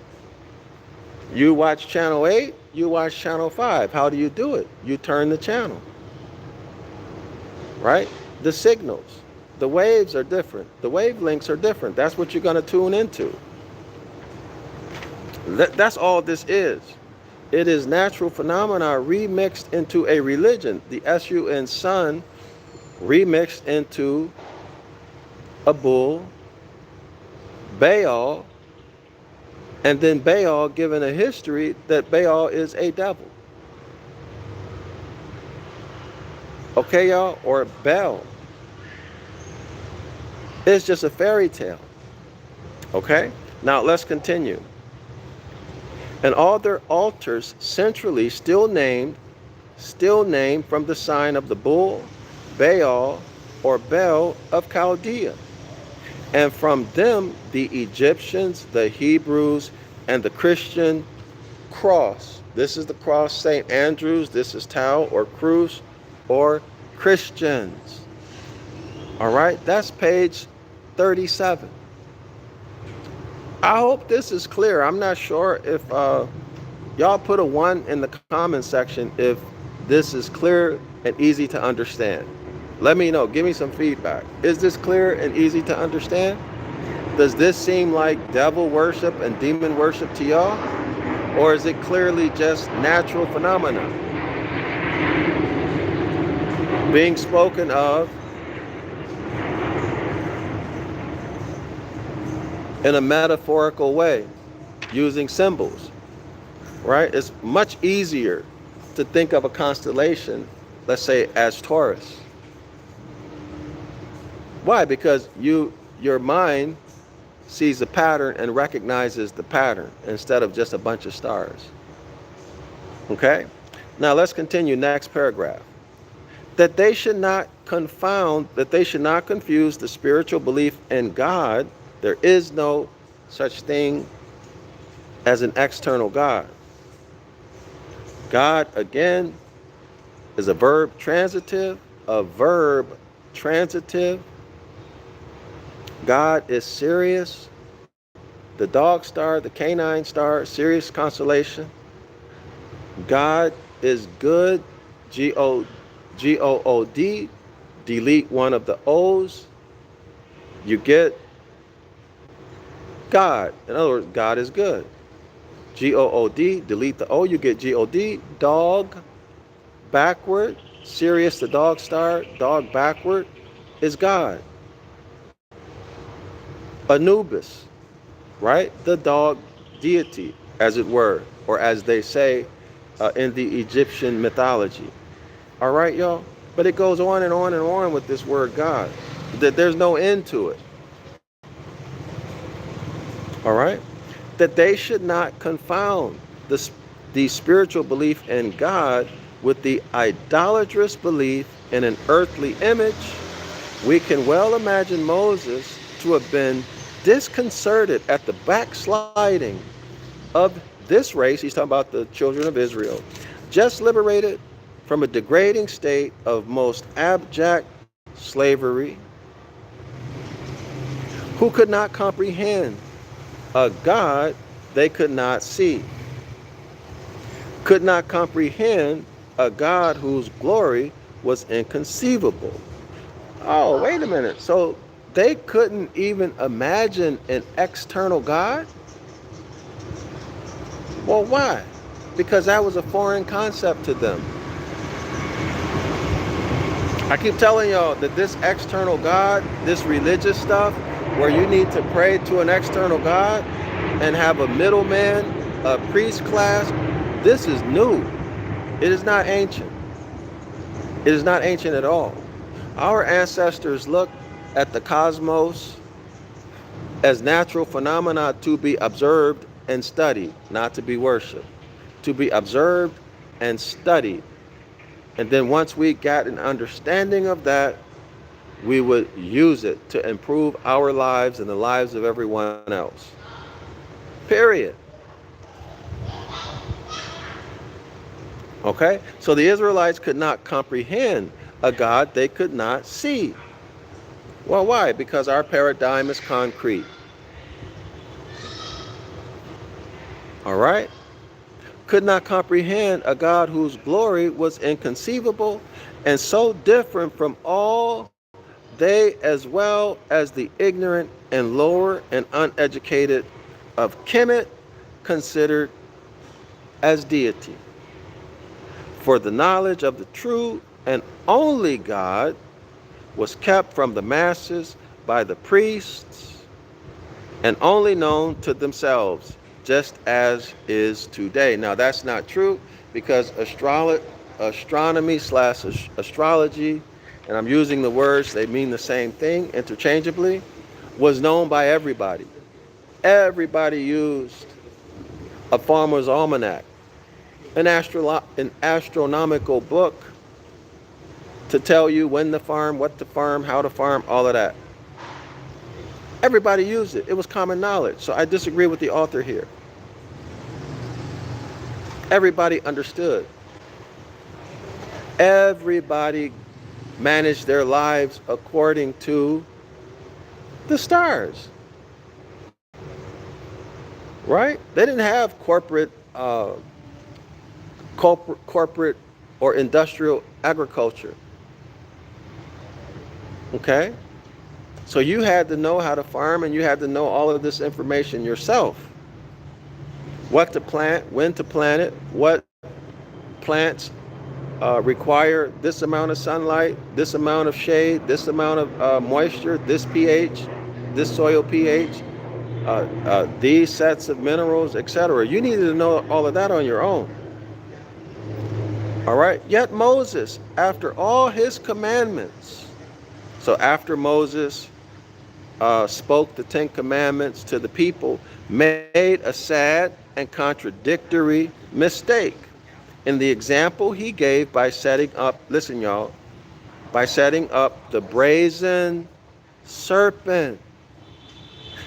You watch channel 8, you watch channel 5. How do you do it? You turn the channel. Right? The signals, the waves are different. The wavelengths are different. That's what you're going to tune into. That's all this is. It is natural phenomena remixed into a religion. The sun sun remixed into a bull, Baal, and then Baal given a history that Baal is a devil. Okay, y'all? Or Baal. It's just a fairy tale. Okay? Now let's continue. And all their altars centrally still named from the sign of the bull, Baal, or Bel of Chaldea. And from them the Egyptians, the Hebrews, and the Christian cross. This is the cross St. Andrew's, this is Tau or Cruz or Christians. All right, that's page 37. I hope this is clear. I'm not sure if y'all put a 1 in the comment section if this is clear and easy to understand. Let me know. Give me some feedback. Is this clear and easy to understand? Does this seem like devil worship and demon worship to y'all? Or is it clearly just natural phenomena being spoken of in a metaphorical way, using symbols, right? It's much easier to think of a constellation, let's say, as Taurus. Why? Because your mind sees a pattern and recognizes the pattern instead of just a bunch of stars. Okay? Now let's continue, next paragraph. That they should not confuse the spiritual belief in God. There is no such thing as an external God. God, again, is a verb transitive. God is Sirius, the dog star, the canine star, Sirius constellation. God is good, G-O-O-D, delete one of the O's, you get God. In other words, God is good. G-O-O-D, delete the O, you get G-O-D. Dog, backward, Sirius, the dog star, dog backward is God. Anubis, right? The dog deity, as it were, or as they say in the Egyptian mythology. All right, y'all? But it goes on and on and on with this word God. That there's no end to it. All right? That they should not confound the spiritual belief in God with the idolatrous belief in an earthly image. We can well imagine Moses to have been disconcerted at the backsliding of this race. He's talking about the children of Israel, just liberated from a degrading state of most abject slavery, who could not comprehend a God they could not see, could not comprehend a God whose glory was inconceivable. Oh, wait a minute. So they couldn't even imagine an external God? Well, why? Because that was a foreign concept to them. I keep telling y'all that this external God, this religious stuff, where you need to pray to an external God and have a middleman, a priest class, this is new. It is not ancient. It is not ancient at all. Our ancestors looked at the cosmos as natural phenomena to be observed and studied, not to be worshipped. To be observed and studied. And then once we got an understanding of that, we would use it to improve our lives and the lives of everyone else. Period. Okay? So the Israelites could not comprehend a God they could not see. Well, why? Because our paradigm is concrete. All right? Could not comprehend a God whose glory was inconceivable and so different from all they, as well as the ignorant and lower and uneducated of Kemet, considered as deity. For the knowledge of the true and only God was kept from the masses by the priests and only known to themselves, just as is today. Now, that's not true because astronomy slash astrology, and I'm using the words, they mean the same thing interchangeably, was known by everybody. Everybody used a farmer's almanac, an astronomical book to tell you when to farm, what to farm, how to farm, all of that. Everybody used it. It was common knowledge. So I disagree with the author here. Everybody understood. Everybody managed their lives according to the stars. Right? They didn't have corporate or industrial agriculture. Okay? So you had to know how to farm, and you had to know all of this information yourself. What to plant, when to plant it, what plants require this amount of sunlight, this amount of shade, this amount of moisture, this pH, this soil pH, these sets of minerals, etc. You needed to know all of that on your own. All right? Yet Moses, after all his commandments, so after Moses spoke the 10 Commandments to the people, made a sad and contradictory mistake in the example he gave by setting up, listen y'all, by setting up the brazen serpent.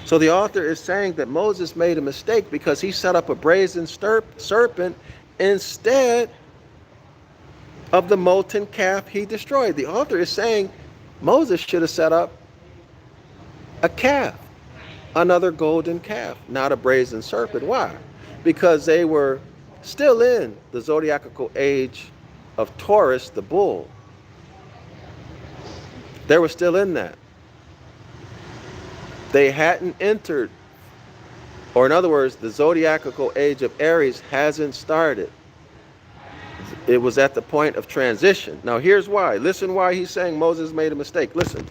So the author is saying that Moses made a mistake because he set up a brazen serpent instead of the molten calf he destroyed. The author is saying Moses should have set up a calf, another golden calf, not a brazen serpent. Why? Because they were still in the zodiacal age of Taurus, the bull. They were still in that. They hadn't entered, or in other words, the zodiacal age of Aries hasn't started. It was at the point of transition. Now here's why. Listen why he's saying Moses made a mistake. Listen.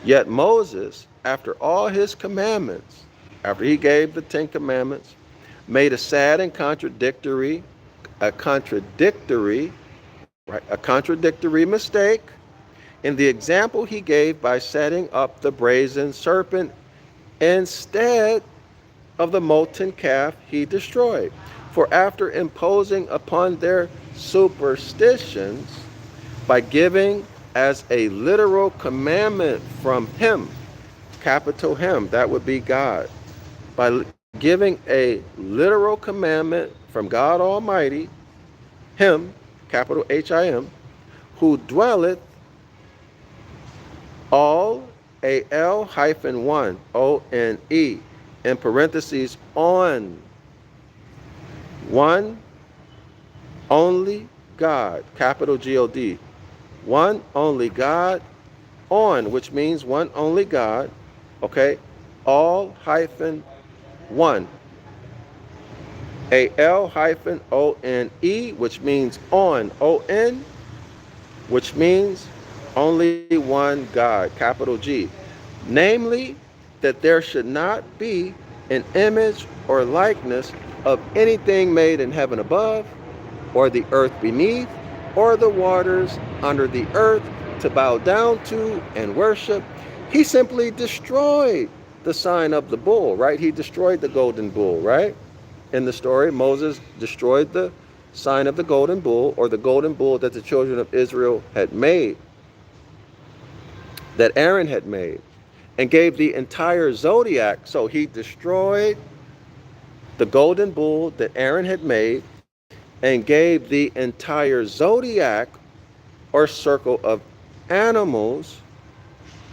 Yet Moses, after all his commandments, after he gave the 10 Commandments, made a sad and contradictory mistake in the example he gave by setting up the brazen serpent instead of the molten calf he destroyed. For after imposing upon their superstitions by giving as a literal commandment from him, capital Him, that would be God, by giving a literal commandment from God Almighty, Him, capital Him, who dwelleth all, AL-1, O-N-E, in parentheses, on one only God, capital G-O-D, one only God, on, which means one only God, okay, all-1, A-L-O-N-E, which means on, O-N, which means only one God, capital G. Namely, that there should not be an image or likeness of anything made in heaven above, or the earth beneath, or the waters under the earth to bow down to and worship. He simply destroyed the sign of the bull, right? He destroyed the golden bull, right? In the story, Moses destroyed the sign of the golden bull, or the golden bull that the children of Israel had made, that Aaron had made, and gave the entire zodiac. So he destroyed the golden bull that Aaron had made, and gave the entire zodiac or circle of animals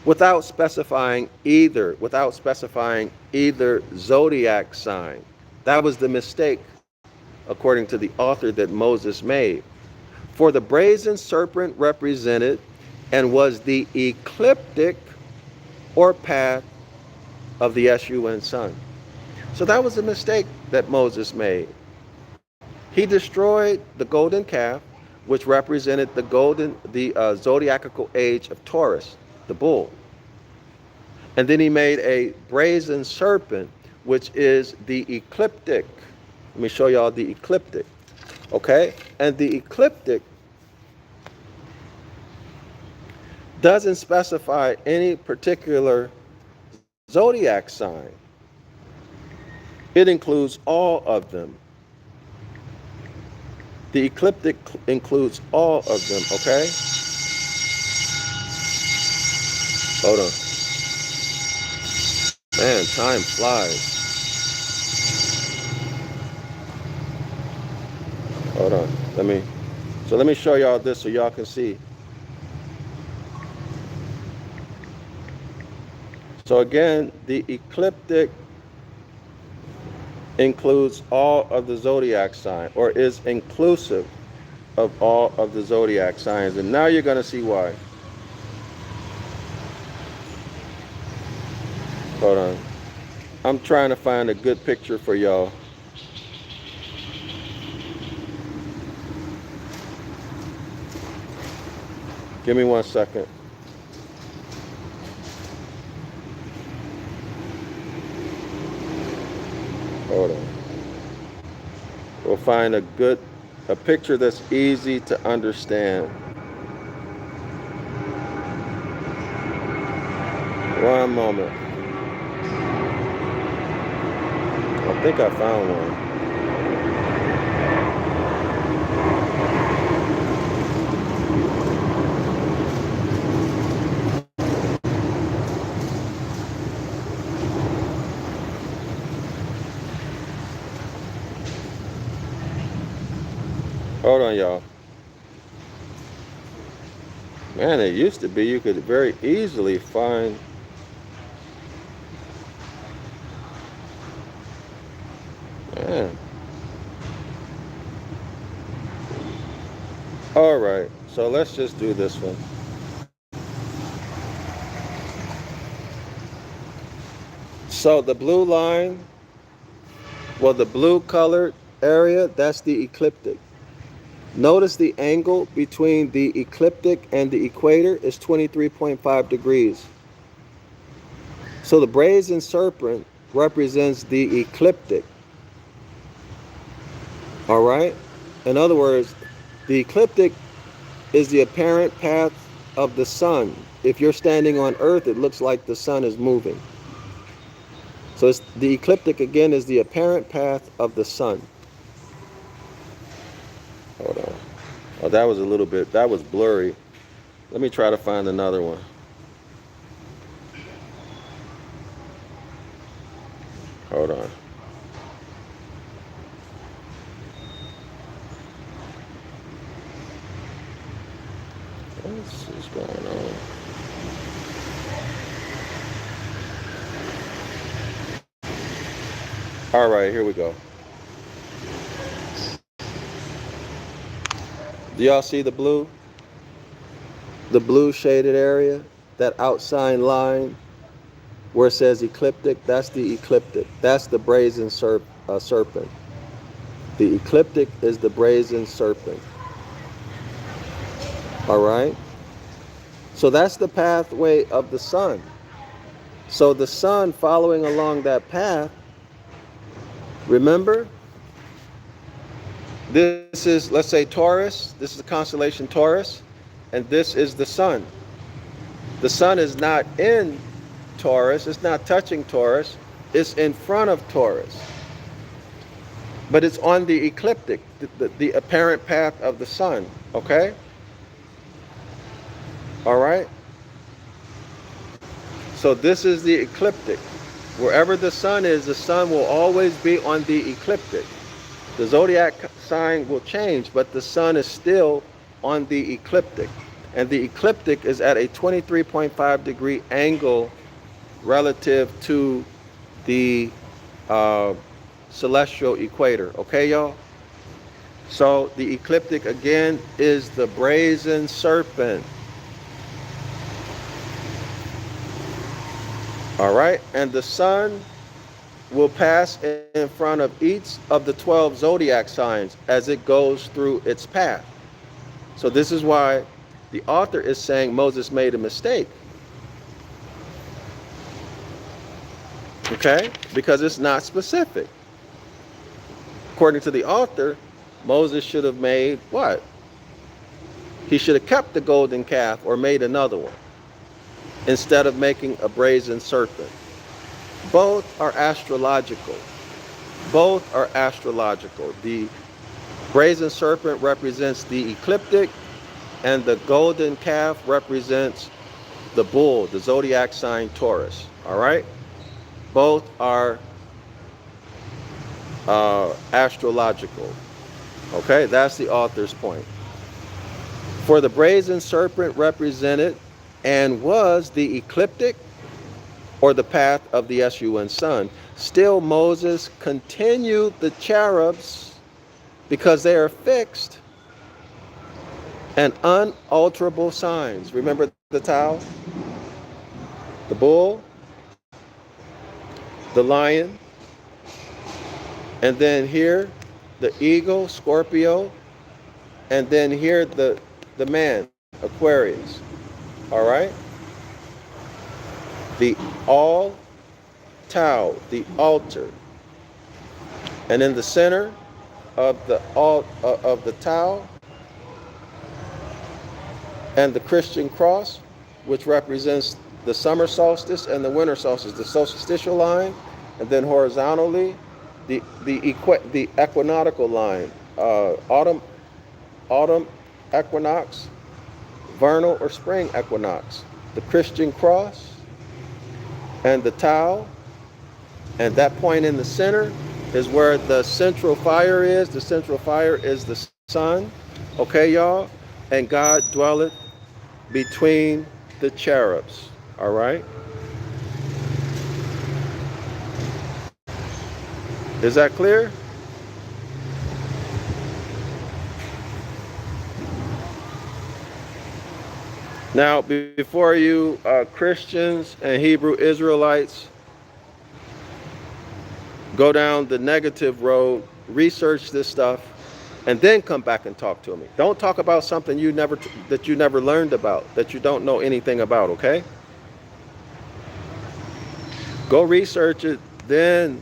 without specifying either zodiac sign. That was the mistake, according to the author, that Moses made. For the brazen serpent represented and was the ecliptic or path of the Escheat sun. So that was a mistake that Moses made. He destroyed the golden calf, which represented the zodiacal age of Taurus, the bull. And then he made a brazen serpent, which is the ecliptic. Let me show y'all the ecliptic. Okay? And the ecliptic doesn't specify any particular zodiac sign. It includes all of them. The ecliptic includes all of them, okay? Hold on. Man, time flies. Hold on. Let me show y'all this so y'all can see. So again, the ecliptic includes all of the zodiac sign, or is inclusive of all of the zodiac signs. And now you're going to see why. Hold on. I'm trying to find a good picture for y'all. Give me 1 second. Hold on. We'll find a picture that's easy to understand. One moment. I think I found one. Hold on, y'all. Man, it used to be you could very easily find man. All right, so let's just do this one. So the blue line, well, the blue colored area, that's the ecliptic. Notice the angle between the ecliptic and the equator is 23.5 degrees. So the brazen serpent represents the ecliptic. All right? In other words, the ecliptic is the apparent path of the sun. If you're standing on Earth, it looks like the sun is moving. So the ecliptic, again, is the apparent path of the sun. Hold on. Oh, that was blurry. Let me try to find another one. Hold on. What is going on? All right, here we go. Do y'all see the blue? The blue shaded area, that outline line where it says ecliptic, that's the ecliptic. That's the brazen serpent. The ecliptic is the brazen serpent. All right? So that's the pathway of the sun. So the sun following along that path, remember, this is, let's say, Taurus. This is the constellation Taurus, and this is the sun. The sun is not in Taurus. It's not touching Taurus. It's in front of Taurus. But it's on the ecliptic, the apparent path of the sun. Okay? All right? So this is the ecliptic. Wherever the sun is, the sun will always be on the ecliptic. The zodiac sign will change, but the sun is still on the ecliptic. And the ecliptic is at a 23.5-degree angle relative to the celestial equator. Okay, y'all? So the ecliptic again is the brazen serpent. All right, and the sun will pass in front of each of the 12 zodiac signs as it goes through its path. So this is why the author is saying Moses made a mistake. Okay? Because it's not specific. According to the author, Moses should have made what? He should have kept the golden calf or made another one instead of making a brazen serpent. Both are astrological. Both are astrological. The brazen serpent represents the ecliptic, and the golden calf represents the bull, the zodiac sign Taurus. All right? Both are astrological. Okay? That's the author's point. For the brazen serpent represented and was the ecliptic, or the path of the sun sun. Still Moses continued the cherubs because they are fixed and unalterable signs. Remember the Tau, the bull, the lion, and then here the eagle, Scorpio, and then here the man, Aquarius. All right? The all Tau, the altar, and in the center of the Tau and the Christian cross, which represents the summer solstice and the winter solstice, the solstitial line, and then horizontally the equinoctial line, autumn equinox, vernal or spring equinox, the Christian cross, and the Tau, and that point in the center is where the central fire is. The central fire is the sun. Okay, y'all? And God dwelleth between the cherubs. All right? Is that clear? Now, before you Christians and Hebrew Israelites go down the negative road, research this stuff, and then come back and talk to me. Don't talk about something that you never learned about, that you don't know anything about, okay? Go research it, then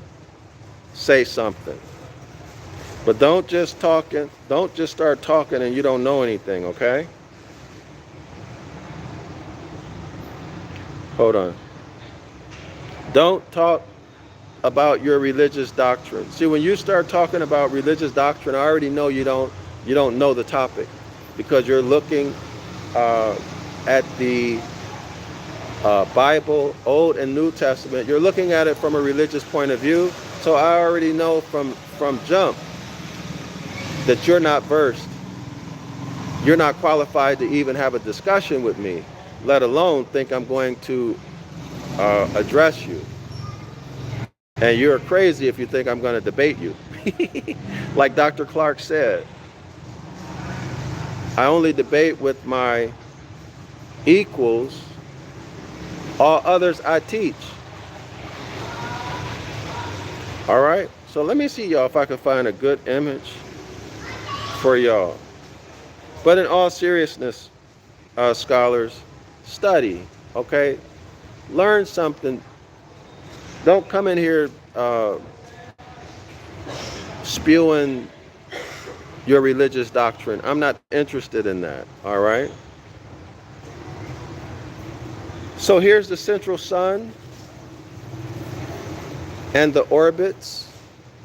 say something. But don't just start talking and you don't know anything, okay? Hold on. Don't talk about your religious doctrine. See, when you start talking about religious doctrine, I already know you don't know the topic, because you're looking at the Bible, Old and New Testament. You're looking at it from a religious point of view. So I already know from jump that you're not versed. You're not qualified to even have a discussion with me, let alone think I'm going to address you. And you're crazy if you think I'm going to debate you. Like Dr. Clark said, I only debate with my equals. All others I teach. All right? So let me see, y'all, if I can find a good image for y'all. But in all seriousness, scholars, study, okay? Learn something. Don't come in here spewing your religious doctrine. I'm not interested in that, all right? So here's the central sun and the orbits,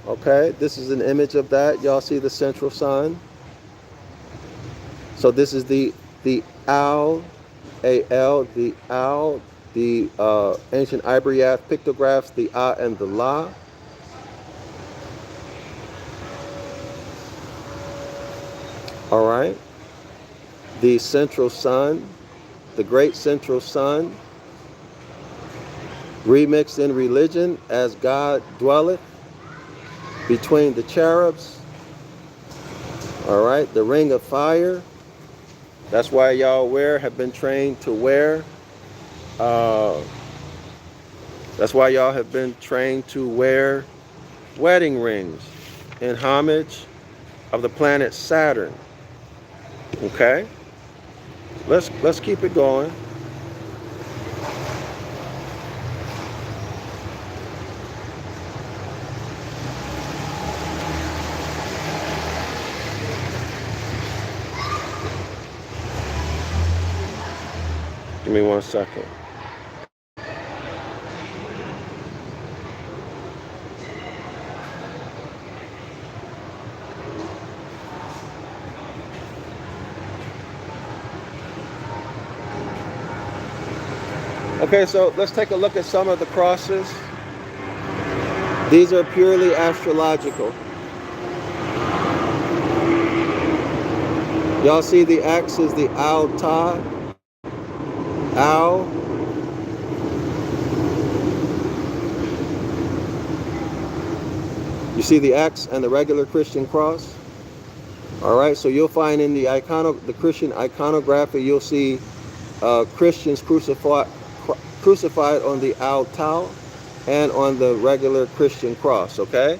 okay? This is an image of that. Y'all see the central sun? So this is the owl, A-L, the owl, the ancient Ibaryath pictographs, the A and the La. All right. The central sun, the great central sun, remixed in religion as God dwelleth between the cherubs. All right. The ring of fire. That's why y'all have been trained to wear. That's why y'all have been trained to wear wedding rings in homage of the planet Saturn. Okay? Let's keep it going. Give me 1 second. Okay, so let's take a look at some of the crosses. These are purely astrological. Y'all see the X is the Al-Ta, Al. You see the X and the regular Christian cross? All right, so you'll find in the Christian iconography, you'll see Christians crucified on the Al-Ta and on the regular Christian cross, okay?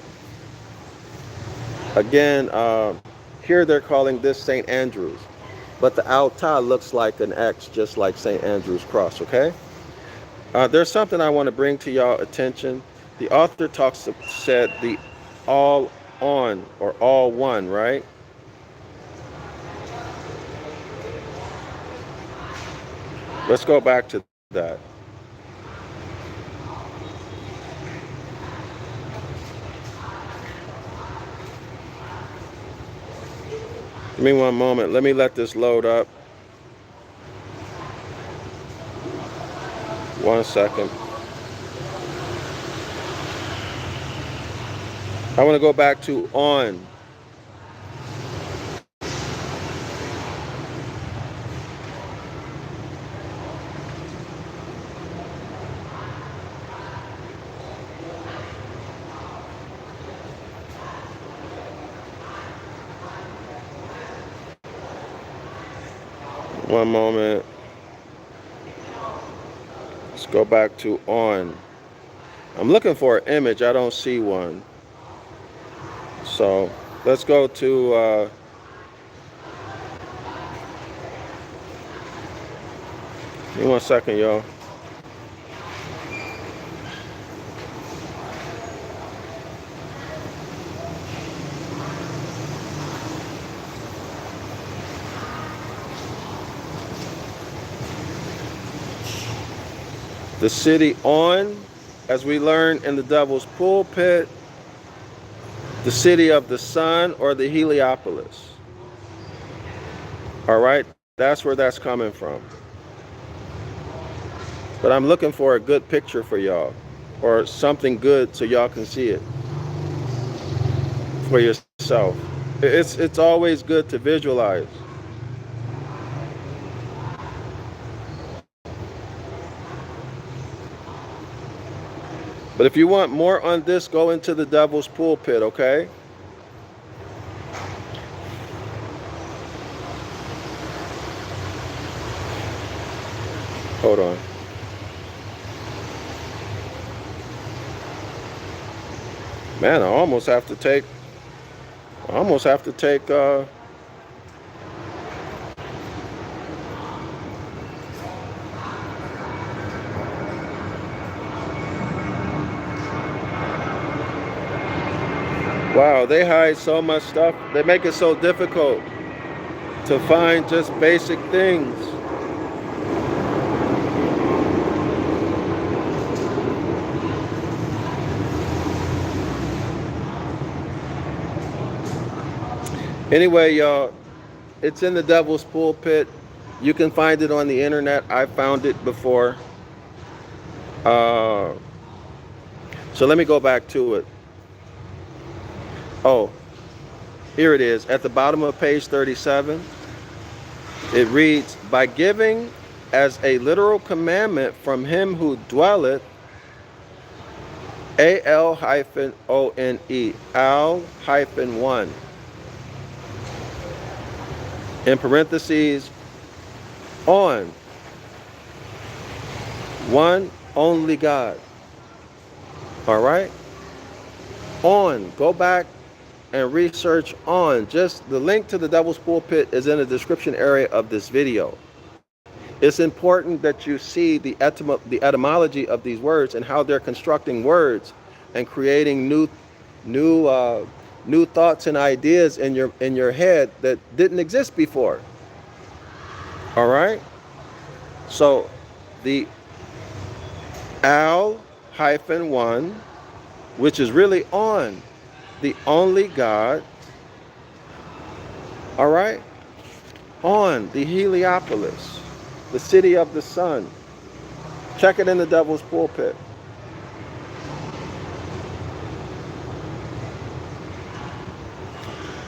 Again, here they're calling this St. Andrew's, but the Al-Ta looks like an X, just like St. Andrew's cross, okay? There's something I want to bring to y'all attention. The author said the all on or all one, right? Let's go back to that. Give me 1 moment. Let me let this load up. 1 second. I want to go back to on. One moment. Let's go back to on. I'm looking for an image. I don't see one. So let's go to give me 1 second, y'all. The city on, as we learn in the Devil's Pulpit, the city of the sun or the Heliopolis. All right, that's where that's coming from. But I'm looking for a good picture for y'all, or something good so y'all can see it for yourself. It's always good to visualize. But if you want more on this, go into the Devil's Pulpit, okay? Hold on. Man, I almost have to take wow, they hide so much stuff. They make it so difficult to find just basic things. Anyway, y'all, it's in the Devil's Pulpit. You can find it on the internet. I found it before. So let me go back to it. Oh, Here it is, at the bottom of page 37. It reads, by giving as a literal commandment from him who dwelleth, A-L-O-N-E, Al-1, in parentheses, on, one only God. All right? On, go back and research on. Just the link to the Devil's Pulpit is in the description area of this video. It's important that you see the etymology of these words and how they're constructing words and creating new thoughts and ideas in your head that didn't exist before. All right? So the Al-1, which is really on, the only God, all right? On the Heliopolis, the city of the sun. Check it in the Devil's Pulpit.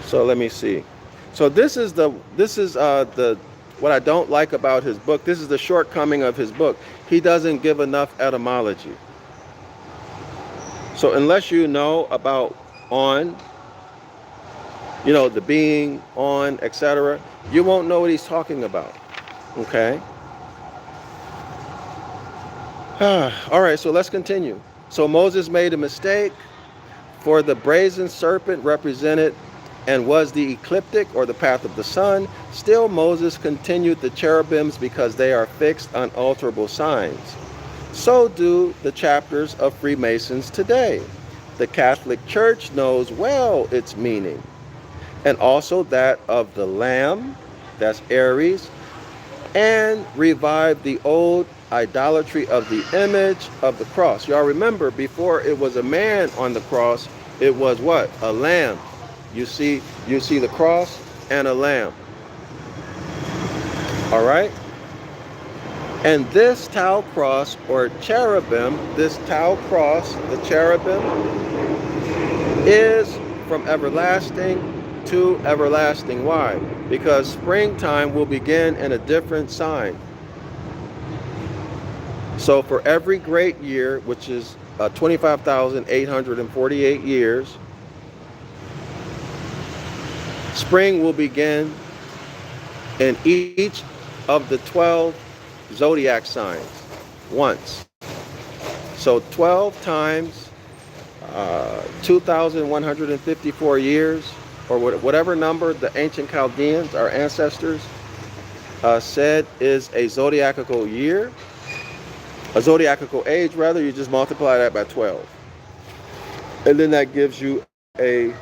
So let me see. So this is what I don't like about his book. This is the shortcoming of his book. He doesn't give enough etymology. So unless you know about on, you know, the being, on, etc., you won't know what he's talking about. Okay? All right, so let's continue. So Moses made a mistake, for the brazen serpent represented and was the ecliptic, or the path of the sun. Still Moses continued the cherubims because they are fixed, unalterable signs. So do the chapters of Freemasons today. The Catholic Church knows well its meaning, and also that of the Lamb, that's Aries, and revived the old idolatry of the image of the cross. Y'all remember, before it was a man on the cross, it was what? A lamb. You see the cross and a lamb. All right? And this tau cross, or cherubim, this tau cross, the cherubim, is from everlasting to everlasting. Why? Because springtime will begin in a different sign. So for every great year, which is 25,848 years, spring will begin in each of the 12 zodiac signs once. So 12 times 2,154 years, or whatever number the ancient Chaldeans, our ancestors, said is a zodiacal year, a zodiacal age rather. You just multiply that by 12. And then that gives you a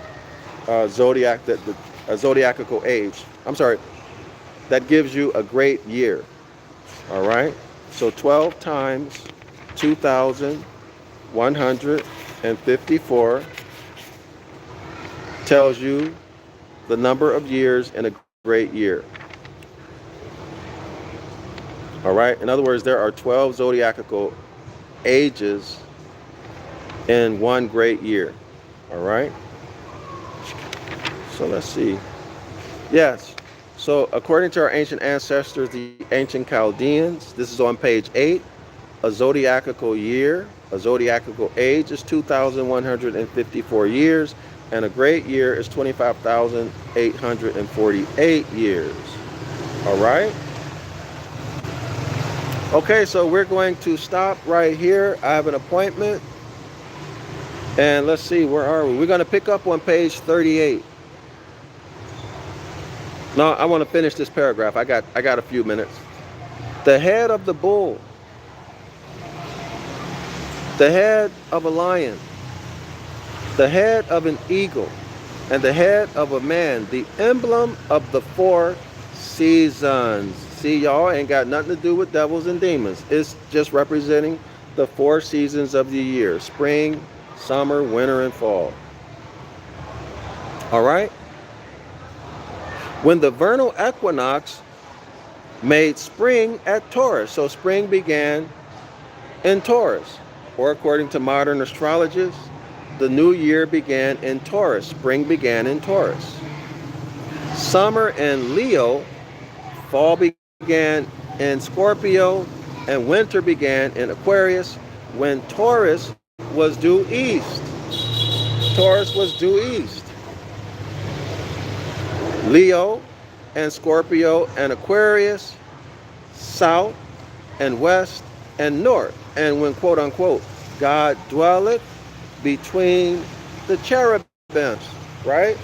zodiacal age. I'm sorry, that gives you a great year. All right? So 12 times 2,154 tells you the number of years in a great year. All right? In other words, there are 12 zodiacal ages in one great year. All right? So let's see. Yes. So according to our ancient ancestors, the ancient Chaldeans, this is on page 8, a zodiacal year, a zodiacal age is 2,154 years, and a great year is 25,848 years. All right? Okay, so we're going to stop right here. I have an appointment. And let's see, where are we? We're going to pick up on page 38. No, I want to finish this paragraph. I got a few minutes. The head of the bull, the head of a lion, the head of an eagle, and the head of a man, the emblem of the 4 seasons. See, y'all ain't got nothing to do with devils and demons. It's just representing the 4 seasons of the year: spring, summer, winter, and fall. All right? When the vernal equinox made spring at Taurus, so spring began in Taurus, or according to modern astrologists, the new year began in Taurus. Spring began in Taurus. Summer in Leo, fall began in Scorpio, and winter began in Aquarius when Taurus was due east. Taurus was due east. Leo and Scorpio and Aquarius, south and west and north. And when, quote unquote, God dwelleth between the cherubims, right?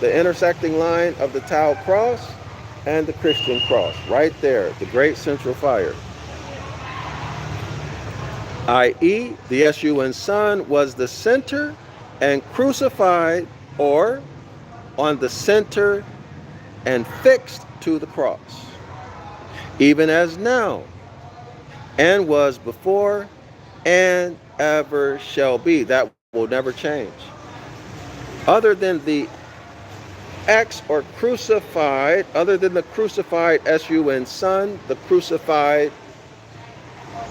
The intersecting line of the Tau cross and the Christian cross, right there, the great central fire. I.e., the sun was the center and crucified, or on the center and fixed to the cross, even as now, and was before, and ever shall be. That will never change. Other than the X or crucified, other than the crucified sun, the crucified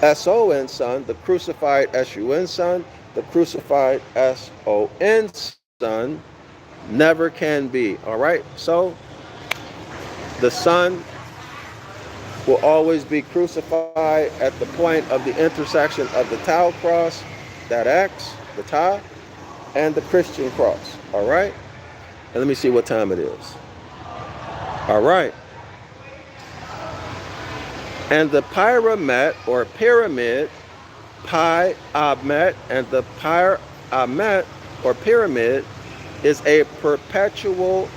SON sun, the crucified SUN sun, the crucified SON sun, never can be. All right? So the sun will always be crucified at the point of the intersection of the Tau cross, that X, the Tau, and the Christian cross. All right? And let me see what time it is. All right. And the pyramid or pyramid, pi amet, and the pyramid or pyramid is a perpetual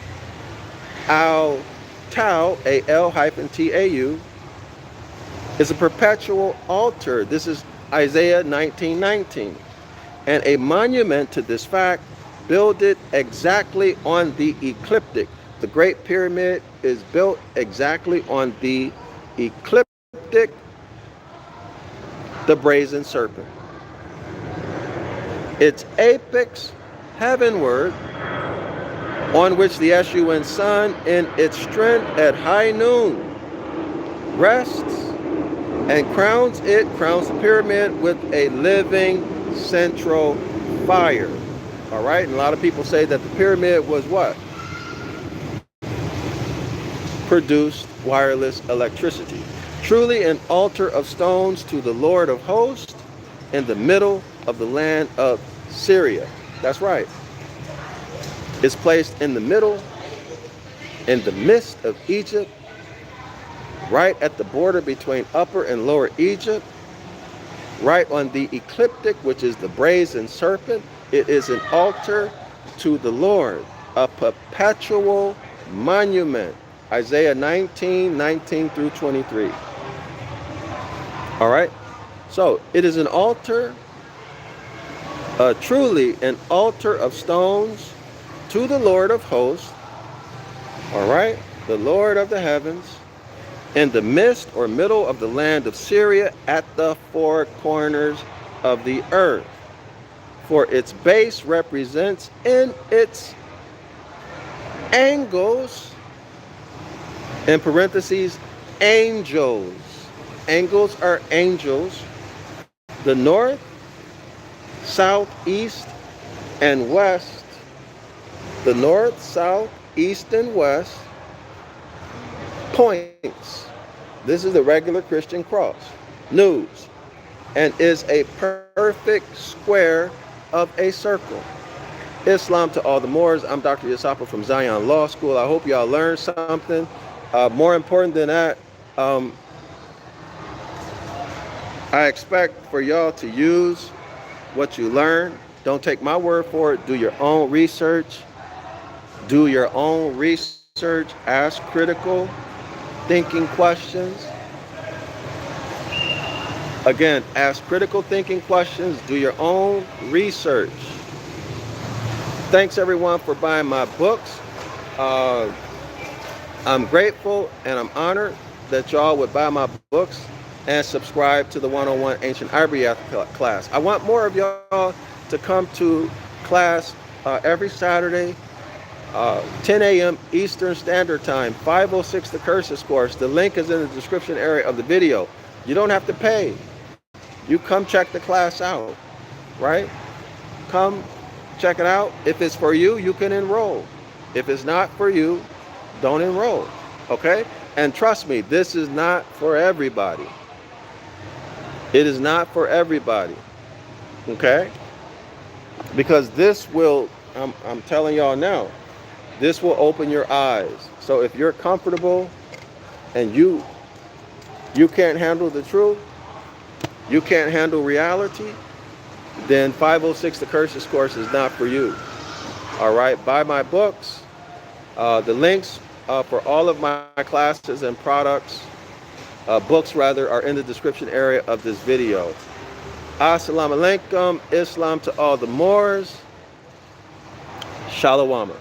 al tau, al-tau, is a perpetual altar. This is Isaiah 19:19. And a monument to this fact, builded exactly on the ecliptic. The Great Pyramid is built exactly on the ecliptic, the brazen serpent. Its apex heavenward, on which the sun in its strength at high noon rests, and crowns the pyramid with a living central fire. All right, and a lot of people say that the pyramid was what? Produced wireless electricity. Truly an altar of stones to the Lord of hosts in the middle of the land of Syria. That's right. It's placed in the middle, in the midst of Egypt, right at the border between Upper and Lower Egypt, right on the ecliptic, which is the brazen serpent. It is an altar to the Lord, a perpetual monument. Isaiah 19:19 through 23. All right? So, it is an altar, truly an altar of stones to the Lord of hosts, all right? The Lord of the heavens, in the midst or middle of the land of Syria, at the four corners of the earth. For its base represents in its angles, in parentheses, angels. Angles are angels. The north, south, east, and west. The north, south, east, and west points. This is the regular Christian cross. News. And is a perfect square of a circle. Islam to all the Moors. I'm Dr. Yasapa from Zion Law School. I hope y'all learned something. More important than that, I expect for y'all to use what you learn. Don't take my word for it. Do your own research. Do your own research. Ask critical thinking questions. Again, ask critical thinking questions. Do your own research. Thanks everyone for buying my books. I'm grateful and I'm honored that y'all would buy my books and subscribe to the 101 Ancient Ibaryath class. I want more of y'all to come to class every Saturday, 10 a.m. Eastern Standard Time, 506 the Curses course. The link is in the description area of the video. You don't have to pay. You come check the class out, right? Come check it out. If it's for you, you can enroll. If it's not for you, don't enroll. Okay? And trust me, this is not for everybody. It is not for everybody. Okay? Because this will, I'm telling y'all now, this will open your eyes. So if you're comfortable and you can't handle the truth, you can't handle reality, then 506 The Curses course is not for you. All right? Buy my books. The links for all of my classes and products, books rather, are in the description area of this video. Assalamu alaikum, Islam to all the Moors. Shalom.